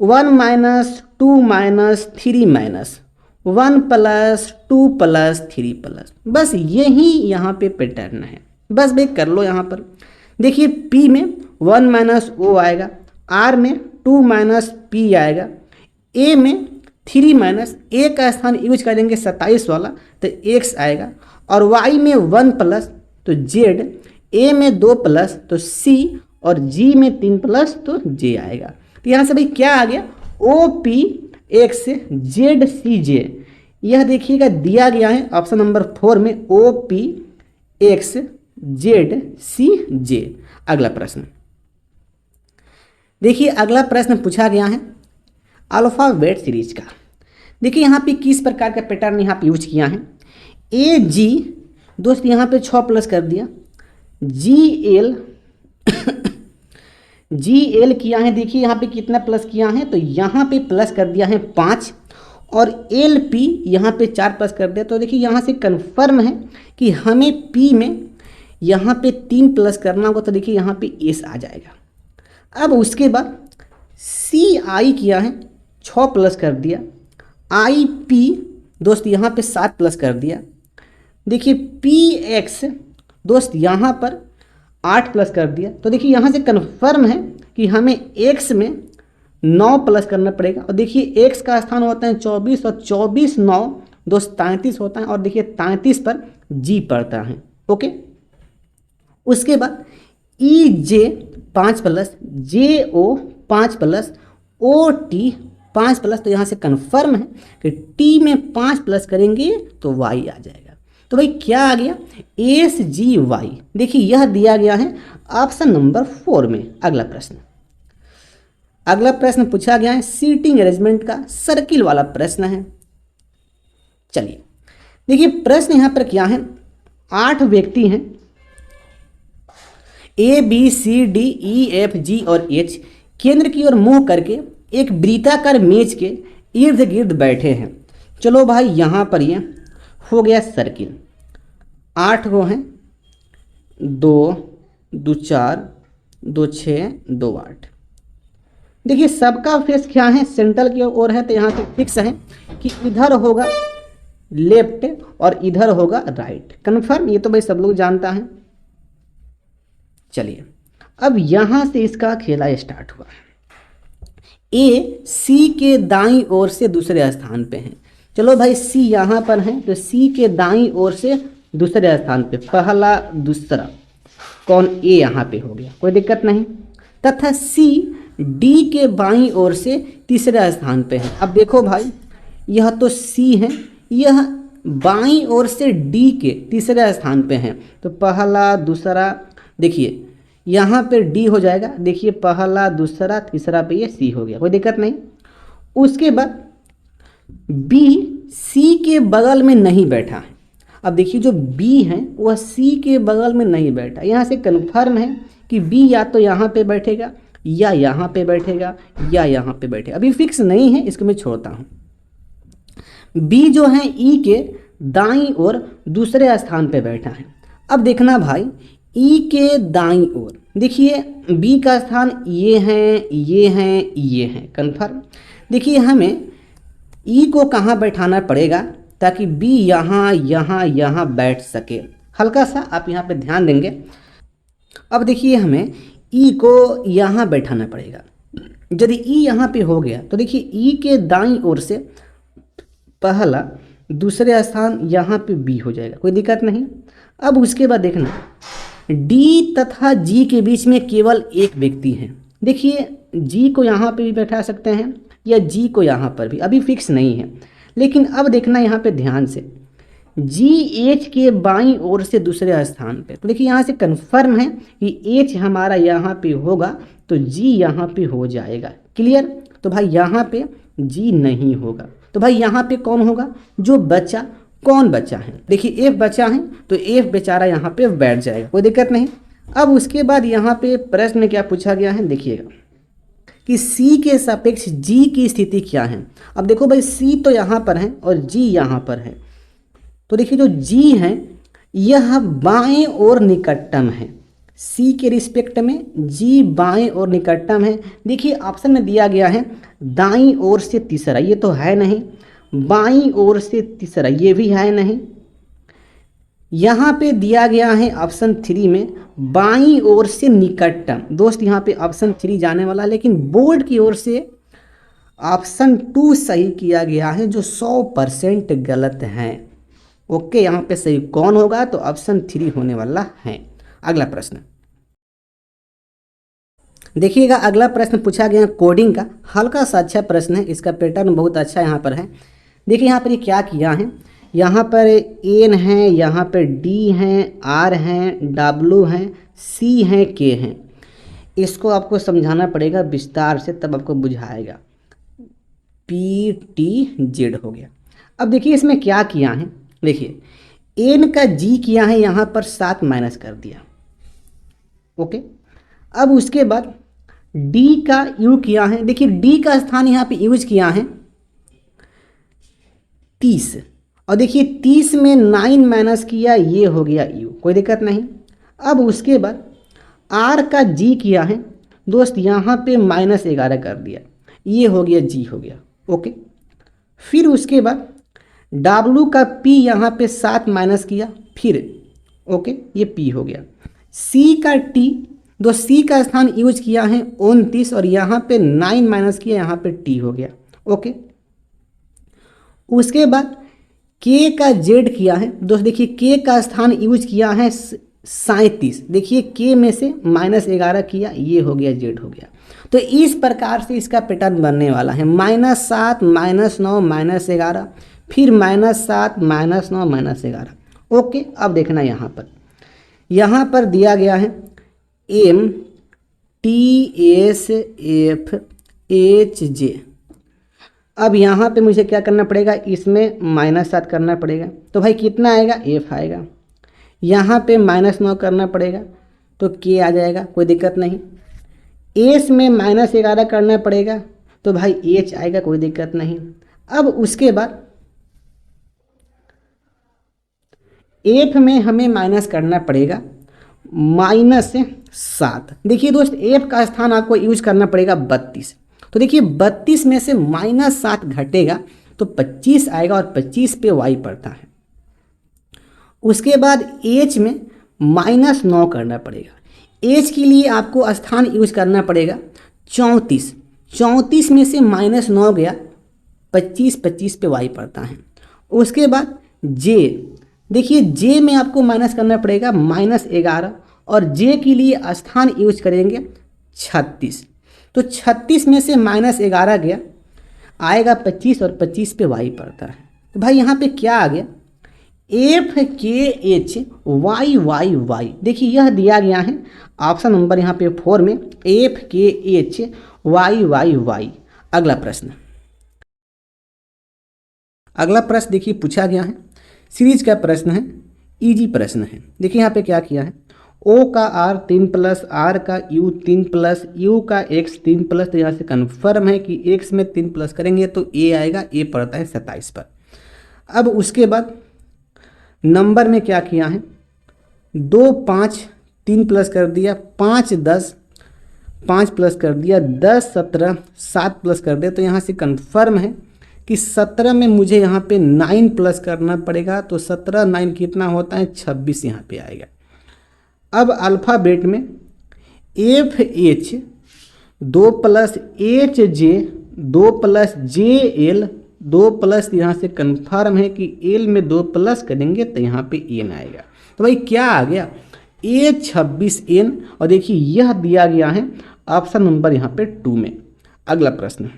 1 minus 2 minus 3 minus 1 plus 2 plus 3 plus, बस यही यहाँ पे पैटर्न है। बस भाई कर लो यहाँ पर। देखिए पी में 1 माइनस ओ आएगा, आर में 2 माइनस पी आएगा, ए में 3 माइनस ए का स्थान यूज करेंगे 27 वाला, तो एक्स आएगा, और वाई में 1 प्लस तो जेड, ए में 2 प्लस तो सी, और जी में 3 प्लस तो जे आएगा। तो यहाँ से भाई क्या आ गया, O P X Z C J. यह देखिएगा दिया गया है ऑप्शन नंबर 4 में, O P X Z C J. अगला प्रश्न देखिए, अगला प्रश्न पूछा गया है अल्फाबेट सीरीज का। देखिए यहाँ पे किस प्रकार का पैटर्न यहाँ पे यूज किया है। ए जी दोस्त यहाँ पे 6 प्लस कर दिया, जी एल जी एल किया है। देखिए यहाँ पे कितना प्लस किया है, तो यहाँ पे प्लस कर दिया है 5, और एल पी यहाँ पे 4 प्लस कर दिया। तो देखिए यहाँ से कन्फर्म है कि हमें पी में यहाँ पे 3 प्लस करना होगा, तो देखिए यहाँ पे एस आ जाएगा। अब उसके बाद सी आई किया है, 6 प्लस कर दिया, आई पी दोस्त यहाँ पे 7 प्लस कर दिया। देखिए पी एक्स दोस्त यहाँ पर 8 प्लस कर दिया। तो देखिए यहाँ से कन्फर्म है कि हमें एक्स में 9 प्लस करना पड़ेगा, और देखिए एक्स का स्थान होता है 24, और 24 9 दोस्त 33 होता है, और देखिए 33 पर जी पड़ता है। ओके, उसके बाद ई जे 5 प्लस, जे ओ 5 प्लस, ओ टी 5 प्लस। तो यहाँ से कन्फर्म है कि टी में 5 प्लस करेंगे तो वाई आ जाएगा। तो भाई क्या आ गया, एस जी वाई। देखिए यह दिया गया है ऑप्शन नंबर 4 में। अगला प्रश्न पूछा गया है सीटिंग अरेंजमेंट का, सर्किल वाला प्रश्न है। चलिए देखिए प्रश्न यहाँ पर क्या है, 8 व्यक्ति हैं, A B C D E F G और एच केंद्र की ओर मुंह करके एक वृत्ताकार मेज के इर्द गिर्द बैठे हैं। चलो भाई यहाँ पर ये हो गया सर्किल, 8 गो हैं, 2 2 4 2 6 2 8। देखिए सबका फेस क्या है, सेंट्रल की ओर है, तो यहाँ पे फिक्स है कि इधर होगा लेफ्ट और इधर होगा राइट। कन्फर्म, ये तो भाई सब लोग जानता है। चलिए अब यहां से इसका खेला स्टार्ट हुआ। ए सी के दाईं ओर से दूसरे स्थान पे है। चलो भाई सी यहां पर है, तो सी के दाईं ओर से दूसरे स्थान पे, पहला दूसरा कौन, ए यहां पे हो गया, कोई दिक्कत नहीं। तथा सी डी के बाईं ओर से तीसरे स्थान पे है। अब देखो भाई यह तो सी है, यह बाईं ओर से डी के तीसरे स्थान पे है, तो पहला दूसरा, देखिए यहाँ पे डी हो जाएगा, देखिए पहला दूसरा तीसरा पे ये सी हो गया, कोई दिक्कत नहीं। उसके बाद बी सी के बगल में नहीं बैठा है। अब देखिए जो बी है वह सी के बगल में नहीं बैठा, यहाँ से कन्फर्म है कि बी या तो यहाँ पे बैठेगा या यहाँ पे बैठेगा या यहाँ पे बैठेगा, अभी फिक्स नहीं है, इसको मैं छोड़ता हूँ। बी जो है ई के दाईं ओर दूसरे स्थान पे बैठा है। अब देखना भाई ई के दाईं ओर, देखिए बी का स्थान ये हैं, ये हैं, ये हैं, कन्फर्म। देखिए हमें ई को कहाँ बैठाना पड़ेगा ताकि बी यहाँ यहाँ यहाँ बैठ सके, हल्का सा आप यहाँ पे ध्यान देंगे। अब देखिए हमें ई को यहाँ बैठाना पड़ेगा। यदि ई यहाँ पे हो गया तो देखिए ई के दाईं ओर से पहला दूसरे स्थान यहाँ पे बी हो जाएगा, कोई दिक्कत नहीं। अब उसके बाद देखना डी तथा जी के बीच में केवल एक व्यक्ति है। देखिए जी को यहाँ पे भी बैठा सकते हैं या जी को यहाँ पर भी, अभी फिक्स नहीं है। लेकिन अब देखना यहाँ पे ध्यान से, जी एच के बाईं ओर से दूसरे स्थान पे, तो देखिए यहाँ से कंफर्म है कि एच हमारा यहाँ पे होगा तो जी यहाँ पे हो जाएगा, क्लियर। तो भाई यहाँ पे जी नहीं होगा, तो भाई यहाँ पे कौन होगा, जो बचा, कौन बचा है, देखिए एफ बचा है, तो एफ बेचारा यहाँ पे बैठ जाएगा, कोई दिक्कत नहीं। अब उसके बाद यहाँ पे प्रश्न में क्या पूछा गया है, देखिएगा कि सी के सापेक्ष जी की स्थिति क्या है। अब देखो भाई सी तो यहाँ पर है और जी यहाँ पर है, तो देखिए जो जी है यह बाएं और निकटतम है, सी के रिस्पेक्ट में जी बाएं और निकटतम है। देखिए ऑप्शन में दिया गया है दाईं ओर से तीसरा, ये तो है नहीं, बाईं ओर से तीसरा ये भी है नहीं। यहाँ पे दिया गया है ऑप्शन 3 में बाईं ओर से निकटतम। दोस्त यहाँ पे ऑप्शन 3 जाने वाला है, लेकिन बोर्ड की ओर से ऑप्शन 2 सही किया गया है, जो 100% गलत है। ओके, यहाँ पे सही कौन होगा, तो ऑप्शन 3 होने वाला है। अगला प्रश्न देखिएगा, अगला प्रश्न पूछा गया कोडिंग का, हल्का सा अच्छा प्रश्न है, इसका पैटर्न बहुत अच्छा यहाँ पर है। देखिए यहाँ पर ये क्या किया है, यहाँ पर एन है, यहाँ पर डी हैं, आर हैं, डब्लू हैं, सी हैं, के हैं। इसको आपको समझाना पड़ेगा विस्तार से, तब आपको बुझाएगा। पी टी जेड हो गया। अब देखिए इसमें क्या किया है, देखिए एन का जी किया है, यहाँ पर 7 माइनस कर दिया। ओके, अब उसके बाद डी का यू किया है, देखिए डी का स्थान यहाँ पे यूज किया है 30, और देखिए 30 में 9 माइनस किया, ये हो गया यू, कोई दिक्कत नहीं। अब उसके बाद आर का जी किया है दोस्त, यहाँ पे -11 कर दिया, ये हो गया जी हो गया। ओके, फिर उसके बाद डब्लू का पी यहाँ पे 7 माइनस किया, फिर ओके ये पी हो गया। सी का टी, दो सी का स्थान यूज किया है 29, और यहाँ पे 9 माइनस किया, यहाँ पे टी हो गया। ओके, उसके बाद के का जेड किया है दोस्त, देखिए के का स्थान यूज किया है 37, देखिए के में से -11 किया, ये हो गया जेड हो गया। तो इस प्रकार से इसका पैटर्न बनने वाला है, -7 -9 -11, फिर -7 -9 -11। ओके, अब देखना यहाँ पर दिया गया है M T S F H J. अब यहाँ पे मुझे क्या करना पड़ेगा, इसमें -7 करना पड़ेगा, तो भाई कितना आएगा, एफ आएगा। यहाँ पे -9 करना पड़ेगा तो k आ जाएगा, कोई दिक्कत नहीं। एस में -11 करना पड़ेगा तो भाई h आएगा, कोई दिक्कत नहीं। अब उसके बाद एफ में हमें माइनस करना पड़ेगा -7। देखिए दोस्त, एफ का स्थान आपको यूज करना पड़ेगा 32। तो देखिए 32 में से -7 घटेगा तो 25 आएगा और 25 पे y पड़ता है। उसके बाद h में -9 करना पड़ेगा। h के लिए आपको स्थान यूज करना पड़ेगा 34। 34 में से -9 गया, 25 पे y पड़ता है। उसके बाद j, देखिए j में आपको माइनस करना पड़ेगा -11 और j के लिए स्थान यूज करेंगे 36। तो 36 में से -11 गया, आएगा 25 और 25 पे y पड़ता है। तो भाई यहाँ पे क्या आ गया, FKH YYY। देखिए यह दिया गया है ऑप्शन नंबर यहाँ पे 4 में, FKH YYY। अगला प्रश्न देखिए पूछा गया है, सीरीज का प्रश्न है, इजी प्रश्न है। देखिए यहाँ पे क्या किया है, O का R 3+, R का U 3+, U का X 3+। तो यहाँ से कन्फर्म है कि X में 3+ करेंगे तो A आएगा, A पड़ता है 27 पर। अब उसके बाद नंबर में क्या किया है, 2 5 3+ कर दिया, 5 10 5+ कर दिया, 10 17 7+ कर दिया। तो यहाँ से कन्फर्म है कि 17 में मुझे यहाँ पे 9+ करना पड़ेगा। तो 17 9 कितना होता है, 26 यहाँ पे आएगा। अब अल्फ़ाबेट में FH 2+ HJ 2+ JL 2+, यहाँ से कन्फर्म है कि L में 2+ करेंगे तो यहाँ पे N आएगा। तो भाई क्या आ गया, A26N। और देखिए यह दिया गया है ऑप्शन नंबर यहाँ पे 2 में। अगला प्रश्न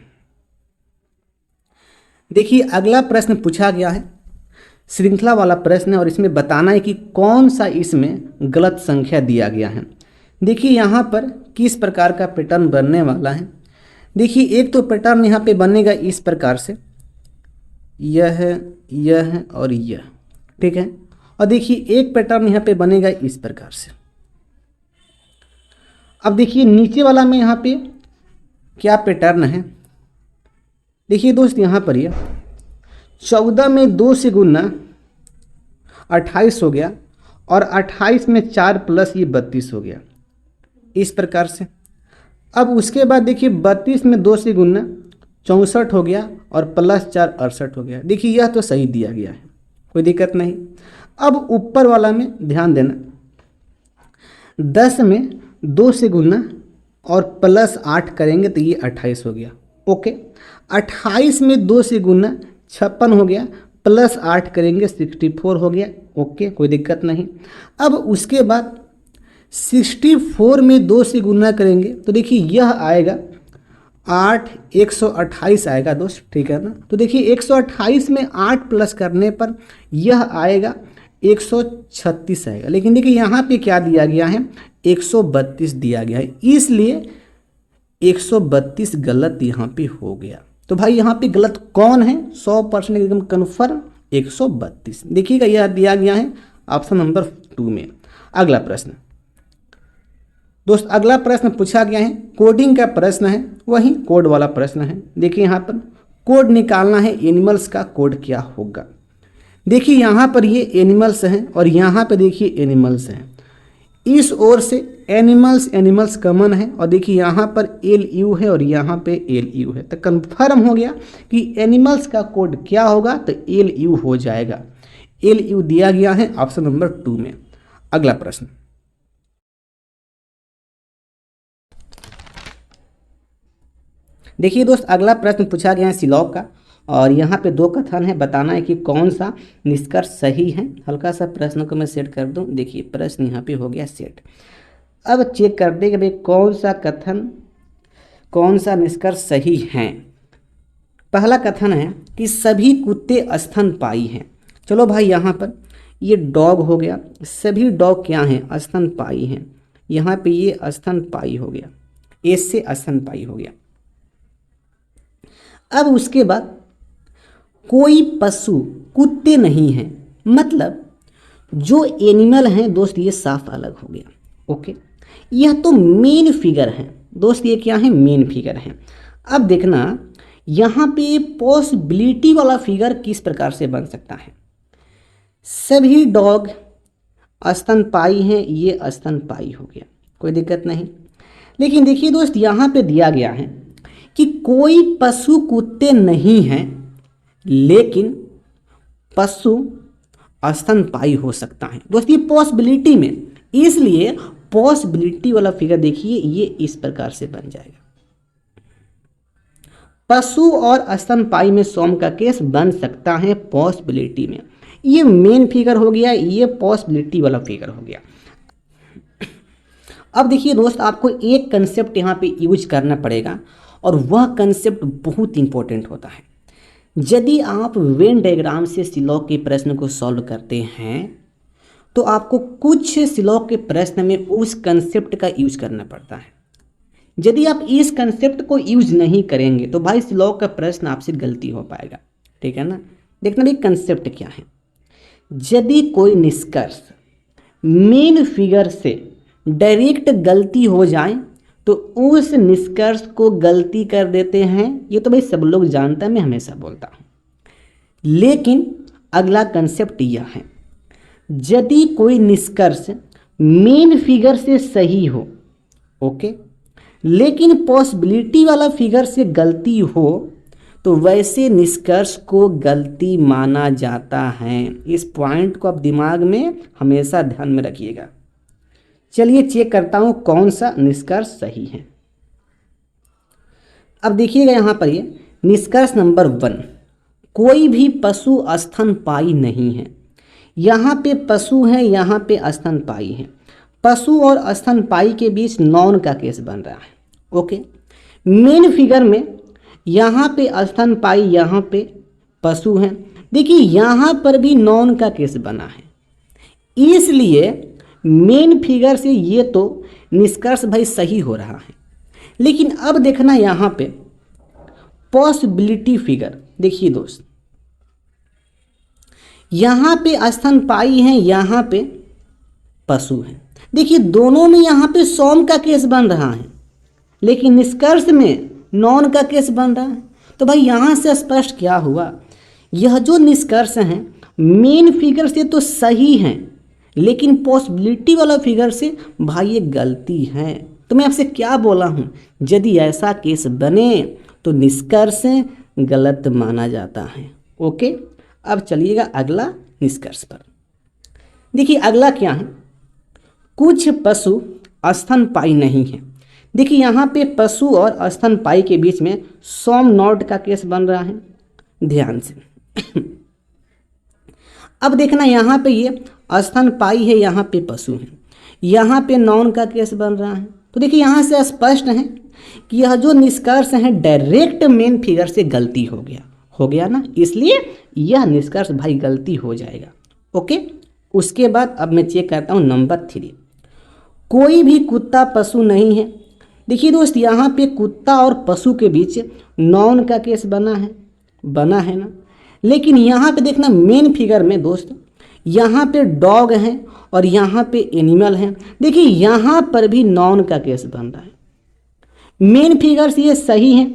देखिए, अगला प्रश्न पूछा गया है, श्रृंखला वाला प्रश्न है और इसमें बताना है कि कौन सा इसमें गलत संख्या दिया गया है। देखिए यहाँ पर किस प्रकार का पैटर्न बनने वाला है। देखिए एक तो पैटर्न यहाँ पे बनेगा इस प्रकार से, यह और यह, ठीक है। और देखिए एक पैटर्न यहाँ पे बनेगा इस प्रकार से। अब देखिए नीचे वाला में यहाँ पे क्या पैटर्न है। देखिए दोस्त यहाँ पर यह 14 में 2 से गुना 28 हो गया और 28 में 4+ ये 32 हो गया, इस प्रकार से। अब उसके बाद देखिए 32 में 2 से गुना 64 हो गया और +4 68 हो गया। देखिए यह तो सही दिया गया है, कोई दिक्कत नहीं। अब ऊपर वाला में ध्यान देना, 10 में 2 से गुना और +8 करेंगे तो ये 28 हो गया, ओके। 28 में 2 से गुना 56 हो गया, +8 करेंगे 64 हो गया, ओके, कोई दिक्कत नहीं। अब उसके बाद 64 में 2 से गुना करेंगे तो देखिए यह आएगा 8 128 आएगा दोस्त, ठीक है ना। तो देखिए 128 में 8+ करने पर यह आएगा 136 आएगा। लेकिन देखिए यहाँ पे क्या दिया गया है, 132 दिया गया है, इसलिए 132 गलत यहाँ पे हो गया। तो भाई यहाँ पे गलत कौन है, 100% एकदम कन्फर्म 132। देखिएगा यह दिया गया है ऑप्शन नंबर 2 में। अगला प्रश्न दोस्त, अगला प्रश्न पूछा गया है, कोडिंग का प्रश्न है, वही कोड वाला प्रश्न है। देखिए यहाँ पर कोड निकालना है, एनिमल्स का कोड क्या होगा। देखिए यहाँ पर ये एनिमल्स हैं और यहाँ पे देखिए एनिमल्स हैं, इस ओर से एनिमल्स कॉमन है और देखिए यहाँ पर LU है और यहाँ पे LU है। तो कंफर्म हो गया कि एनिमल्स का कोड क्या होगा, तो LU हो जाएगा। LU दिया गया है ऑप्शन नंबर 2 में। अगला प्रश्न देखिए दोस्त, अगला प्रश्न पूछा गया है सिलॉग का और यहाँ पे 2 कथन है, बताना है कि कौन सा निष्कर्ष सही है। हल्का सा प्रश्न को मैं सेट कर दूं। देखिए प्रश्न यहाँ पे हो गया सेट। अब चेक कर दे कि भाई कौन सा कथन, कौन सा निष्कर्ष सही है। पहला कथन है कि सभी कुत्ते स्तनपायी हैं। चलो भाई यहाँ पर ये डॉग हो गया, सभी डॉग क्या हैं, स्तनपायी हैं। यहाँ पे ये स्तनपायी हो गया, एस से स्तनपायी हो गया। अब उसके बाद कोई पशु कुत्ते नहीं हैं, मतलब जो एनिमल हैं दोस्त ये साफ अलग हो गया। ओके, यह तो मेन फिगर है दोस्त, ये क्या है, मेन फिगर है। अब देखना यहाँ पे पॉसिबिलिटी वाला फिगर किस प्रकार से बन सकता है। सभी डॉग स्तनपायी हैं, ये स्तनपायी हो गया, कोई दिक्कत नहीं। लेकिन देखिए दोस्त यहाँ पे दिया गया है कि कोई पशु कुत्ते नहीं हैं, लेकिन पशु स्तनपायी हो सकता है दोस्त, ये पॉसिबिलिटी में। इसलिए पॉसिबिलिटी वाला फिगर देखिए ये इस प्रकार से बन जाएगा। पशु और स्तनपायी में सोम का केस बन सकता है पॉसिबिलिटी में। ये मेन फिगर हो गया, ये पॉसिबिलिटी वाला फिगर हो गया। अब देखिए दोस्त आपको एक कंसेप्ट यहाँ पे यूज करना पड़ेगा और वह कंसेप्ट बहुत इंपॉर्टेंट होता है। यदि आप वेन डायग्राम से सिलॉग के प्रश्न को सॉल्व करते हैं तो आपको कुछ सिलॉग के प्रश्न में उस कंसेप्ट का यूज करना पड़ता है। यदि आप इस कंसेप्ट को यूज नहीं करेंगे तो भाई सिलॉग का प्रश्न आपसे गलती हो पाएगा, ठीक है ना। देखना भी कंसेप्ट क्या है। यदि कोई निष्कर्ष मेन फिगर से डायरेक्ट गलती हो जाए तो उस निष्कर्ष को गलती कर देते हैं, ये तो भाई सब लोग जानते हैं, मैं हमेशा बोलता हूँ। लेकिन अगला कंसेप्ट यह है, यदि कोई निष्कर्ष मेन फिगर से सही हो, ओके, लेकिन पॉसिबिलिटी वाला फिगर से गलती हो तो वैसे निष्कर्ष को गलती माना जाता है। इस पॉइंट को आप दिमाग में हमेशा ध्यान में रखिएगा। चलिए चेक करता हूं कौन सा निष्कर्ष सही है। अब देखिएगा यहाँ पर ये निष्कर्ष नंबर 1, कोई भी पशु स्तनपायी नहीं है। यहाँ पे पशु है, यहाँ पे स्तनपायी है। पशु और स्तनपायी के बीच नॉन का केस बन रहा है। ओके, मेन फिगर में यहाँ पे स्तनपायी, यहाँ पे पशु हैं। देखिए यहाँ पर भी नॉन का केस बना है, इसलिए मेन फिगर से ये तो निष्कर्ष भाई सही हो रहा है। लेकिन अब देखना यहाँ पे पॉसिबिलिटी फिगर। देखिए दोस्त यहाँ पे स्तनपायी हैं, यहाँ पे पशु हैं। देखिए दोनों में यहाँ पे सोम का केस बन रहा है, लेकिन निष्कर्ष में नॉन का केस बन रहा है। तो भाई यहाँ से स्पष्ट क्या हुआ, यह जो निष्कर्ष हैं मेन फिगर से तो सही हैं, लेकिन पॉसिबिलिटी वाला फिगर से भाई ये गलती है। तो मैं आपसे क्या बोला हूँ, यदि ऐसा केस बने तो निष्कर्ष गलत माना जाता है। ओके, अब चलिएगा अगला निष्कर्ष पर। देखिए अगला क्या है, कुछ पशु स्तनपायी नहीं है। देखिए यहाँ पे पशु और स्तनपायी के बीच में सोम नॉट का केस बन रहा है, ध्यान से। अब देखना यहाँ पे ये स्तनपायी है, यहाँ पे पशु है, यहाँ पे नॉन का केस बन रहा है। तो देखिए यहाँ से स्पष्ट है कि यह जो निष्कर्ष है डायरेक्ट मेन फिगर से गलती हो गया ना, इसलिए यह निष्कर्ष भाई गलती हो जाएगा। ओके, उसके बाद अब मैं चेक करता हूँ नंबर 3, कोई भी कुत्ता पशु नहीं है। देखिए दोस्त यहाँ पे कुत्ता और पशु के बीच नॉन का केस बना है ना। लेकिन यहाँ पे देखना मेन फिगर में दोस्त यहाँ पे डॉग हैं और यहाँ पे एनिमल हैं। देखिए यहाँ पर भी नॉन का केस बन रहा है, मेन फिगर से ये सही है।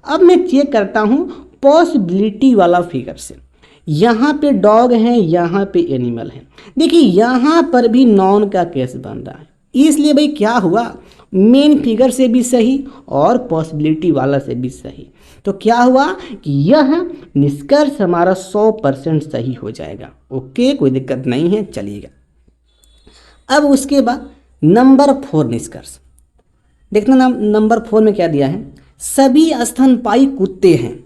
अब मैं चेक करता हूँ पॉसिबिलिटी वाला फिगर से, यहाँ पे डॉग हैं, यहाँ पे एनिमल हैं। देखिए यहाँ पर भी नॉन का केस बन रहा है, इसलिए भाई क्या हुआ, मेन फिगर से भी सही और पॉसिबिलिटी वाला से भी सही। तो क्या हुआ कि यह निष्कर्ष हमारा 100% सही हो जाएगा। ओके, कोई दिक्कत नहीं है, चलिएगा। अब उसके बाद नंबर 4 निष्कर्ष देखना, नंबर 4 में क्या दिया है, सभी स्तनपायी कुत्ते हैं।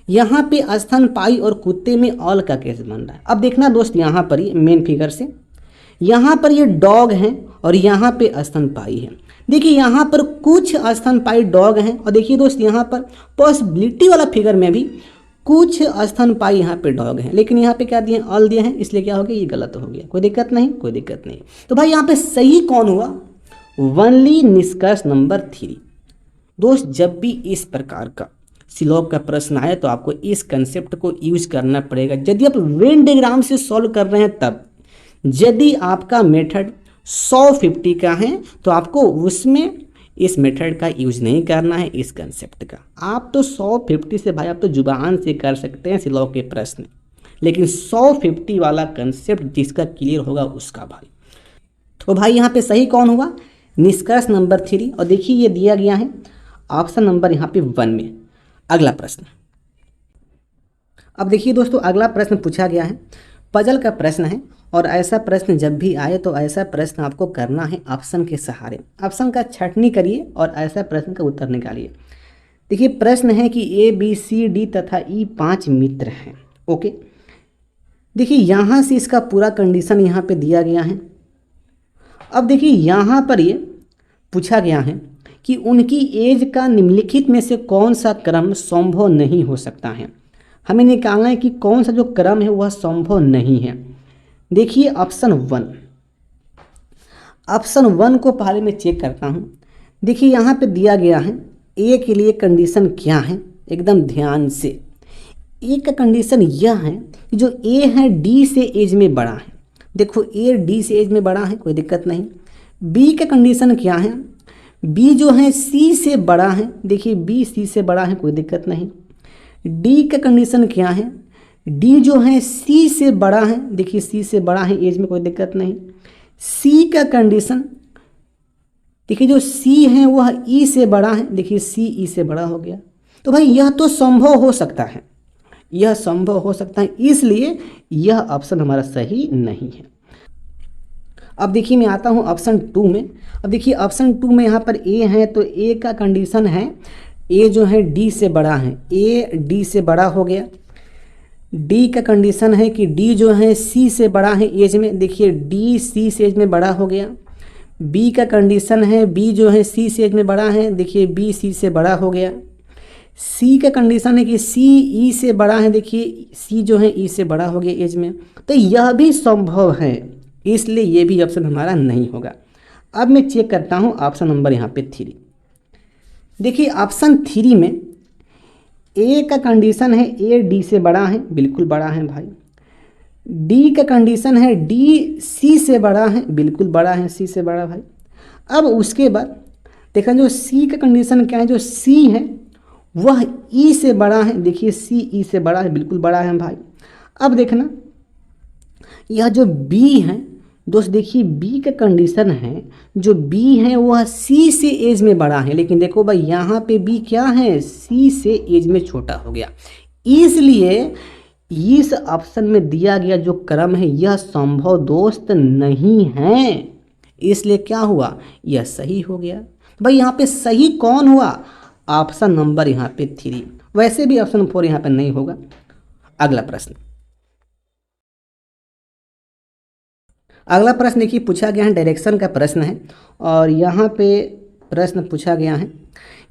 यहाँ पे स्तनपायी और कुत्ते में ऑल का केस बन रहा है। अब देखना दोस्त यहाँ पर ये मेन फिगर से यहाँ पर ये डॉग हैं और यहाँ पे स्तनपायी हैं। देखिए यहाँ पर कुछ स्तनपायी डॉग हैं और देखिए दोस्त यहाँ पर पॉसिबिलिटी वाला फिगर में भी कुछ स्तनपायी यहाँ पे डॉग हैं, लेकिन यहाँ पे क्या दिए, ऑल दिए हैं, इसलिए क्या हो गया, ये गलत हो गया। कोई दिक्कत नहीं, कोई दिक्कत नहीं। तो भाई यहाँ पे सही कौन हुआ, ओनली निष्कर्ष नंबर 3। दोस्त जब भी इस प्रकार का सिलॉग का प्रश्न आए तो आपको इस कंसेप्ट को यूज करना पड़ेगा। यदि आप वेन डायग्राम से सॉल्व कर रहे हैं तब, यदि आपका मेथड 150 का है तो आपको उसमें इस मेथड का यूज नहीं करना है, इस कंसेप्ट का। आप तो 150 से भाई आप तो जुबान से कर सकते हैं सिलॉ के प्रश्न, लेकिन 150 वाला कंसेप्ट जिसका क्लियर होगा उसका भाई। तो भाई यहाँ पे सही कौन हुआ? निष्कर्ष नंबर 3। और देखिए ये दिया गया है ऑप्शन नंबर यहाँ पे 1 में। अगला प्रश्न, अब देखिए दोस्तों अगला प्रश्न पूछा गया है, पजल का प्रश्न है। और ऐसा प्रश्न जब भी आए तो ऐसा प्रश्न आपको करना है ऑप्शन के सहारे। ऑप्शन का छटनी करिए और ऐसा प्रश्न का उत्तर निकालिए। देखिए प्रश्न है कि ए बी सी डी तथा ई 5 मित्र हैं। ओके, देखिए यहाँ से इसका पूरा कंडीशन यहाँ पे दिया गया है। अब देखिए यहाँ पर ये पूछा गया है कि उनकी एज का निम्नलिखित में से कौन सा क्रम संभव नहीं हो सकता है। हमें निकालना है कि कौन सा जो क्रम है वह संभव नहीं है। देखिए ऑप्शन 1 को पहले मैं चेक करता हूँ। देखिए यहाँ पे दिया गया है ए के लिए कंडीशन क्या है, एकदम ध्यान से। ए का कंडीशन यह है कि जो ए है डी से एज में बड़ा है। देखो ए डी से एज में बड़ा है, कोई दिक्कत नहीं। बी का कंडीशन क्या है, बी जो है सी से बड़ा है। देखिए बी सी से बड़ा है, कोई दिक्कत नहीं। डी का कंडीशन क्या है, डी जो है सी से बड़ा है। देखिए सी से बड़ा है एज में, कोई दिक्कत नहीं। सी का कंडीशन देखिए जो सी है वह ई से बड़ा है। देखिए सी ई से बड़ा हो गया। तो भाई यह तो संभव हो सकता है, यह संभव हो सकता है, इसलिए यह ऑप्शन हमारा सही नहीं है। अब देखिए मैं आता हूँ ऑप्शन 2 में। अब देखिए ऑप्शन 2 में यहाँ पर ए है तो ए का कंडीशन है ए जो है डी से बड़ा है, ए डी से बड़ा हो गया। डी का कंडीशन है कि डी जो है सी से बड़ा है एज में। देखिए डी सी से एज में बड़ा हो गया। बी का कंडीशन है बी जो है सी से एज में बड़ा है। देखिए बी सी से बड़ा हो गया। सी का कंडीशन है कि सी ई से बड़ा है। देखिए सी जो है ई से बड़ा हो गया एज में। तो यह भी संभव है, इसलिए ये भी ऑप्शन हमारा नहीं होगा। अब मैं चेक करता हूँ ऑप्शन नंबर यहाँ पे 3। देखिए ऑप्शन 3 में ए का कंडीशन है ए डी से बड़ा है, बिल्कुल बड़ा है भाई। डी का कंडीशन है डी सी से बड़ा है, बिल्कुल बड़ा है, सी से बड़ा भाई। अब उसके बाद देखा जो सी का कंडीशन क्या है, जो सी है वह ई से बड़ा है। देखिए सी ई से बड़ा है, बिल्कुल बड़ा है भाई। अब देखना यह जो बी है दोस्त, देखिए बी का कंडीशन है जो बी है वह सी से एज में बड़ा है। लेकिन देखो भाई यहाँ पे बी क्या है, सी से एज में छोटा हो गया। इसलिए इस ऑप्शन में दिया गया जो क्रम है यह संभव दोस्त नहीं है, इसलिए क्या हुआ, यह सही हो गया। भाई यहाँ पे सही कौन हुआ, ऑप्शन नंबर यहाँ पे 3। वैसे भी ऑप्शन 4 यहाँ पे नहीं होगा। अगला प्रश्न, अगला प्रश्न देखिए पूछा गया है, डायरेक्शन का प्रश्न है। और यहाँ पे प्रश्न पूछा गया है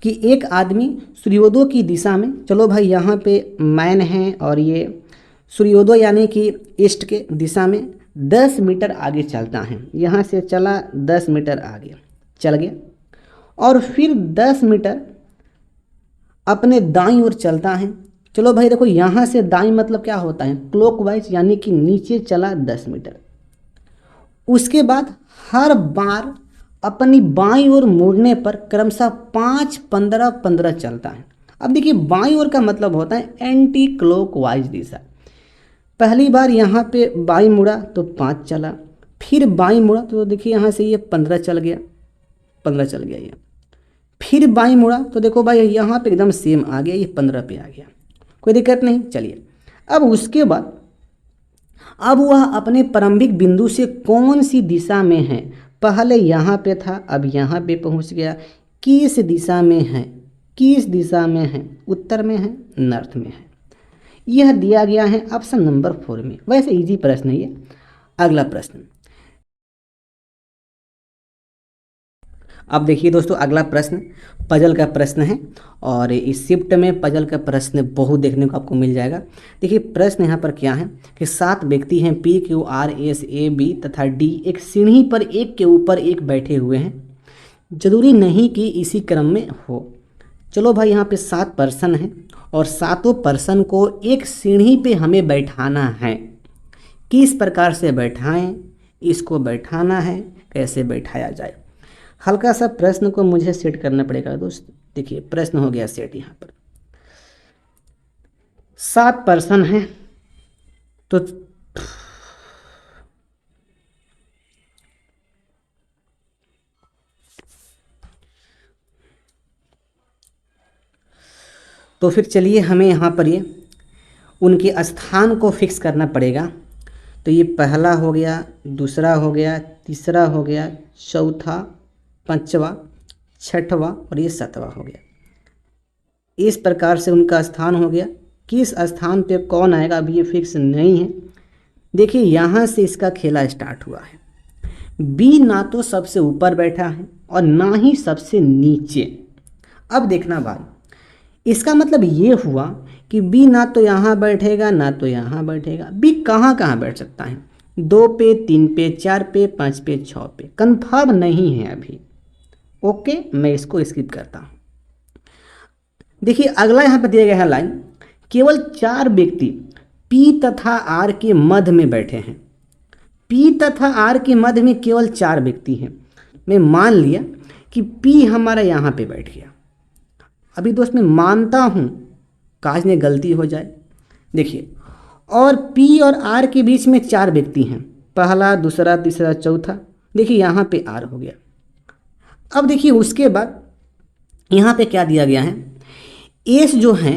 कि एक आदमी सूर्योदय की दिशा में, चलो भाई यहाँ पे मैन है और ये सूर्योदय यानी कि ईस्ट के दिशा में 10 मीटर आगे चलता है। यहाँ से चला 10 मीटर आगे चल गया और फिर 10 मीटर अपने दाईं ओर चलता है। चलो भाई देखो यहाँ से दाईं मतलब क्या होता है, क्लॉकवाइज, यानी कि नीचे चला 10 मीटर। उसके बाद हर बार अपनी बाईं ओर मुड़ने पर क्रमशः 5, 15, 15 चलता है। अब देखिए बाईं ओर का मतलब होता है एंटी क्लॉकवाइज दिशा। पहली बार यहाँ पे बाईं मुड़ा तो 5 चला, फिर बाईं मुड़ा तो देखिए यहाँ से ये 15 चल गया, 15 चल गया ये। फिर बाईं मुड़ा तो देखो भाई यहाँ पे एकदम सेम आ गया, ये 15 पे आ गया, कोई दिक्कत नहीं। चलिए अब उसके बाद अब वह अपने प्रारंभिक बिंदु से कौन सी दिशा में है, पहले यहाँ पे था अब यहाँ पे पहुँच गया, किस दिशा में है, किस दिशा में है, उत्तर में है, नॉर्थ में है, यह दिया गया है ऑप्शन नंबर 4 में। वैसे इजी प्रश्न है ये। अगला प्रश्न, अब देखिए दोस्तों अगला प्रश्न पजल का प्रश्न है और इस शिफ्ट में पजल का प्रश्न बहुत देखने को आपको मिल जाएगा। देखिए प्रश्न यहाँ पर क्या है कि 7 व्यक्ति हैं P, Q, R, S, A, B तथा D एक सीढ़ी पर एक के ऊपर एक बैठे हुए हैं। जरूरी नहीं कि इसी क्रम में हो। चलो भाई यहाँ पे 7 पर्सन हैं और 7 पर्सन को एक सीढ़ी पे हमें बैठाना है। किस प्रकार से बैठाएं इसको बैठाना है, कैसे बैठाया जाए। हल्का सा प्रश्न को मुझे सेट करना पड़ेगा दोस्त। देखिए प्रश्न हो गया सेट। यहाँ पर 7 पर्सन हैं तो फिर चलिए हमें यहाँ पर ये उनके स्थान को फिक्स करना पड़ेगा। तो ये पहला हो गया, दूसरा हो गया, तीसरा हो गया, चौथा, पांचवा, छठवा और ये 7वां हो गया। इस प्रकार से उनका स्थान हो गया। किस स्थान पे कौन आएगा अभी ये फिक्स नहीं है। देखिए यहाँ से इसका खेला स्टार्ट हुआ है। बी ना तो सबसे ऊपर बैठा है और ना ही सबसे नीचे। अब देखना भाई, इसका मतलब ये हुआ कि बी ना तो यहाँ बैठेगा ना तो यहाँ बैठेगा। बी कहाँ कहाँ बैठ सकता है? 2 पे, 3 पे, 4 पे, 5 पे, 6 पे। कंफर्म नहीं है अभी। ओके, मैं इसको स्किप करता हूँ। देखिए अगला यहाँ पर दिया गया है लाइन, केवल 4 व्यक्ति पी तथा आर के मध्य में बैठे हैं। पी तथा आर के मध्य में केवल 4 व्यक्ति हैं। मैं मान लिया कि पी हमारा यहाँ पे बैठ गया। अभी दोस्त मैं मानता हूँ काश ने गलती हो जाए। देखिए और पी और आर के बीच में 4 व्यक्ति हैं, पहला, दूसरा, तीसरा, चौथा। देखिए यहाँ पे आर हो गया। अब देखिए उसके बाद यहाँ पे क्या दिया गया है, एस जो है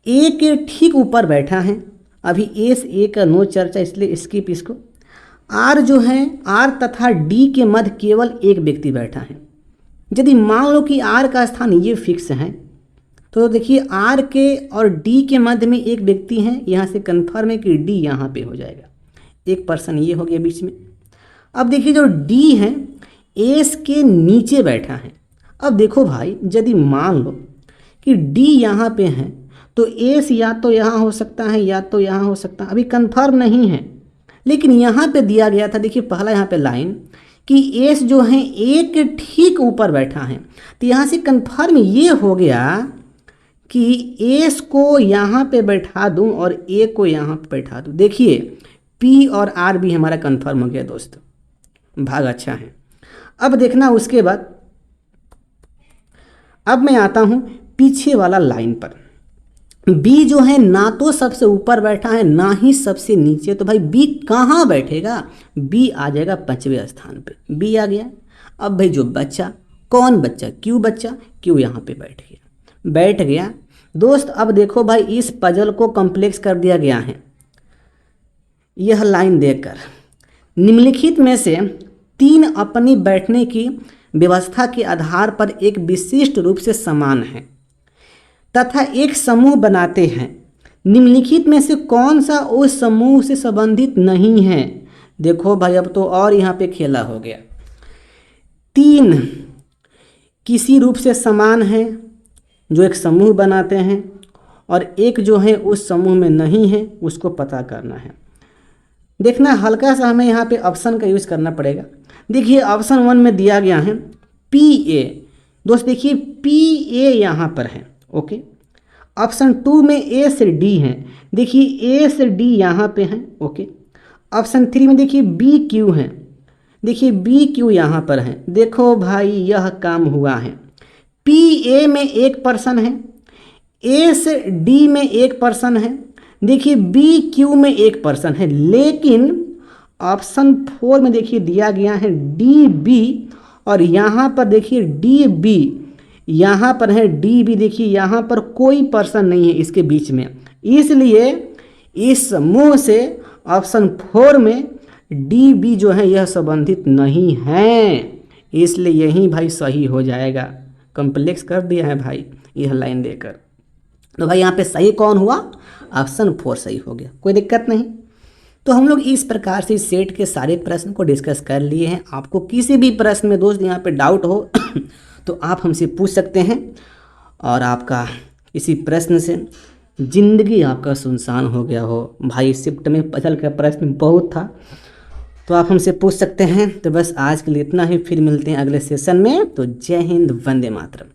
ए के ठीक ऊपर बैठा है। अभी एस ए का नो चर्चा, इसलिए स्किप इसको। आर जो है, आर तथा डी के मध्य केवल एक व्यक्ति बैठा है। यदि मान लो कि आर का स्थान ये फिक्स है तो देखिए आर के और डी के मध्य में एक व्यक्ति है। यहाँ से कन्फर्म है कि डी यहाँ पे हो जाएगा। एक पर्सन ये हो गया बीच में। अब देखिए जो डी है एस के नीचे बैठा है। अब देखो भाई, यदि मान लो कि डी यहाँ पे है तो एस या तो यहाँ हो सकता है या तो यहाँ हो सकता है। अभी कंफर्म नहीं है, लेकिन यहाँ पे दिया गया था। देखिए पहला यहाँ पे लाइन कि एस जो है ए के ठीक ऊपर बैठा है। तो यहाँ से कंफर्म ये हो गया कि एस को यहाँ पे बैठा दूँ और ए को यहाँ पे बैठा दूँ। देखिए पी और आर भी हमारा कंफर्म हो गया दोस्त, भाग अच्छा है। अब देखना उसके बाद, अब मैं आता हूँ पीछे वाला लाइन पर। बी जो है ना तो सबसे ऊपर बैठा है ना ही सबसे नीचे। तो भाई बी कहाँ बैठेगा? बी आ जाएगा 5वें स्थान पे। बी आ गया। अब भाई जो बच्चा, कौन बच्चा? क्यू बच्चा। क्यू यहाँ पे बैठ गया दोस्त। अब देखो भाई इस पजल को कॉम्प्लेक्स कर दिया गया है यह लाइन देकर। निम्नलिखित में से 3 अपनी बैठने की व्यवस्था के आधार पर एक विशिष्ट रूप से समान है तथा एक समूह बनाते हैं। निम्नलिखित में से कौन सा उस समूह से संबंधित नहीं है? देखो भाई अब तो और यहाँ पे खेला हो गया। 3 किसी रूप से समान है जो एक समूह बनाते हैं, और एक जो है उस समूह में नहीं है, उसको पता करना है। देखना हल्का सा हमें यहाँ पे ऑप्शन का यूज़ करना पड़ेगा। देखिए ऑप्शन 1 में दिया गया है पी ए। दोस्त देखिए पी ए यहाँ पर है। ओके, ऑप्शन 2 में ए से डी है। देखिए ए से डी यहाँ पे है। ओके, ऑप्शन 3 में देखिए बी क्यू है। देखिए बी क्यू यहाँ पर है। देखो भाई यह काम हुआ है। पी ए में एक पर्सन है, ए से डी में एक पर्सन है। देखिए बी क्यू में एक पर्सन है, लेकिन ऑप्शन 4 में देखिए दिया गया है डी बी, और यहाँ पर देखिए डी बी यहाँ पर है, डी बी देखिए यहाँ पर कोई पर्सन नहीं है इसके बीच में। इसलिए इस समूह से ऑप्शन 4 में डी बी जो है यह संबंधित नहीं है, इसलिए यही भाई सही हो जाएगा। कॉम्प्लेक्स कर दिया है भाई यह लाइन देकर। तो भाई यहाँ पे सही कौन हुआ? ऑप्शन 4 सही हो गया, कोई दिक्कत नहीं। तो हम लोग इस प्रकार से सेट के सारे प्रश्न को डिस्कस कर लिए हैं। आपको किसी भी प्रश्न में दोस्त यहाँ पे डाउट हो तो आप हमसे पूछ सकते हैं, और आपका इसी प्रश्न से ज़िंदगी आपका सुनसान हो गया हो। भाई शिफ्ट में पजल का प्रश्न बहुत था, तो आप हमसे पूछ सकते हैं। तो बस आज के लिए इतना ही, फिर मिलते हैं अगले सेशन में। तो जय हिंद, वंदे मातरम।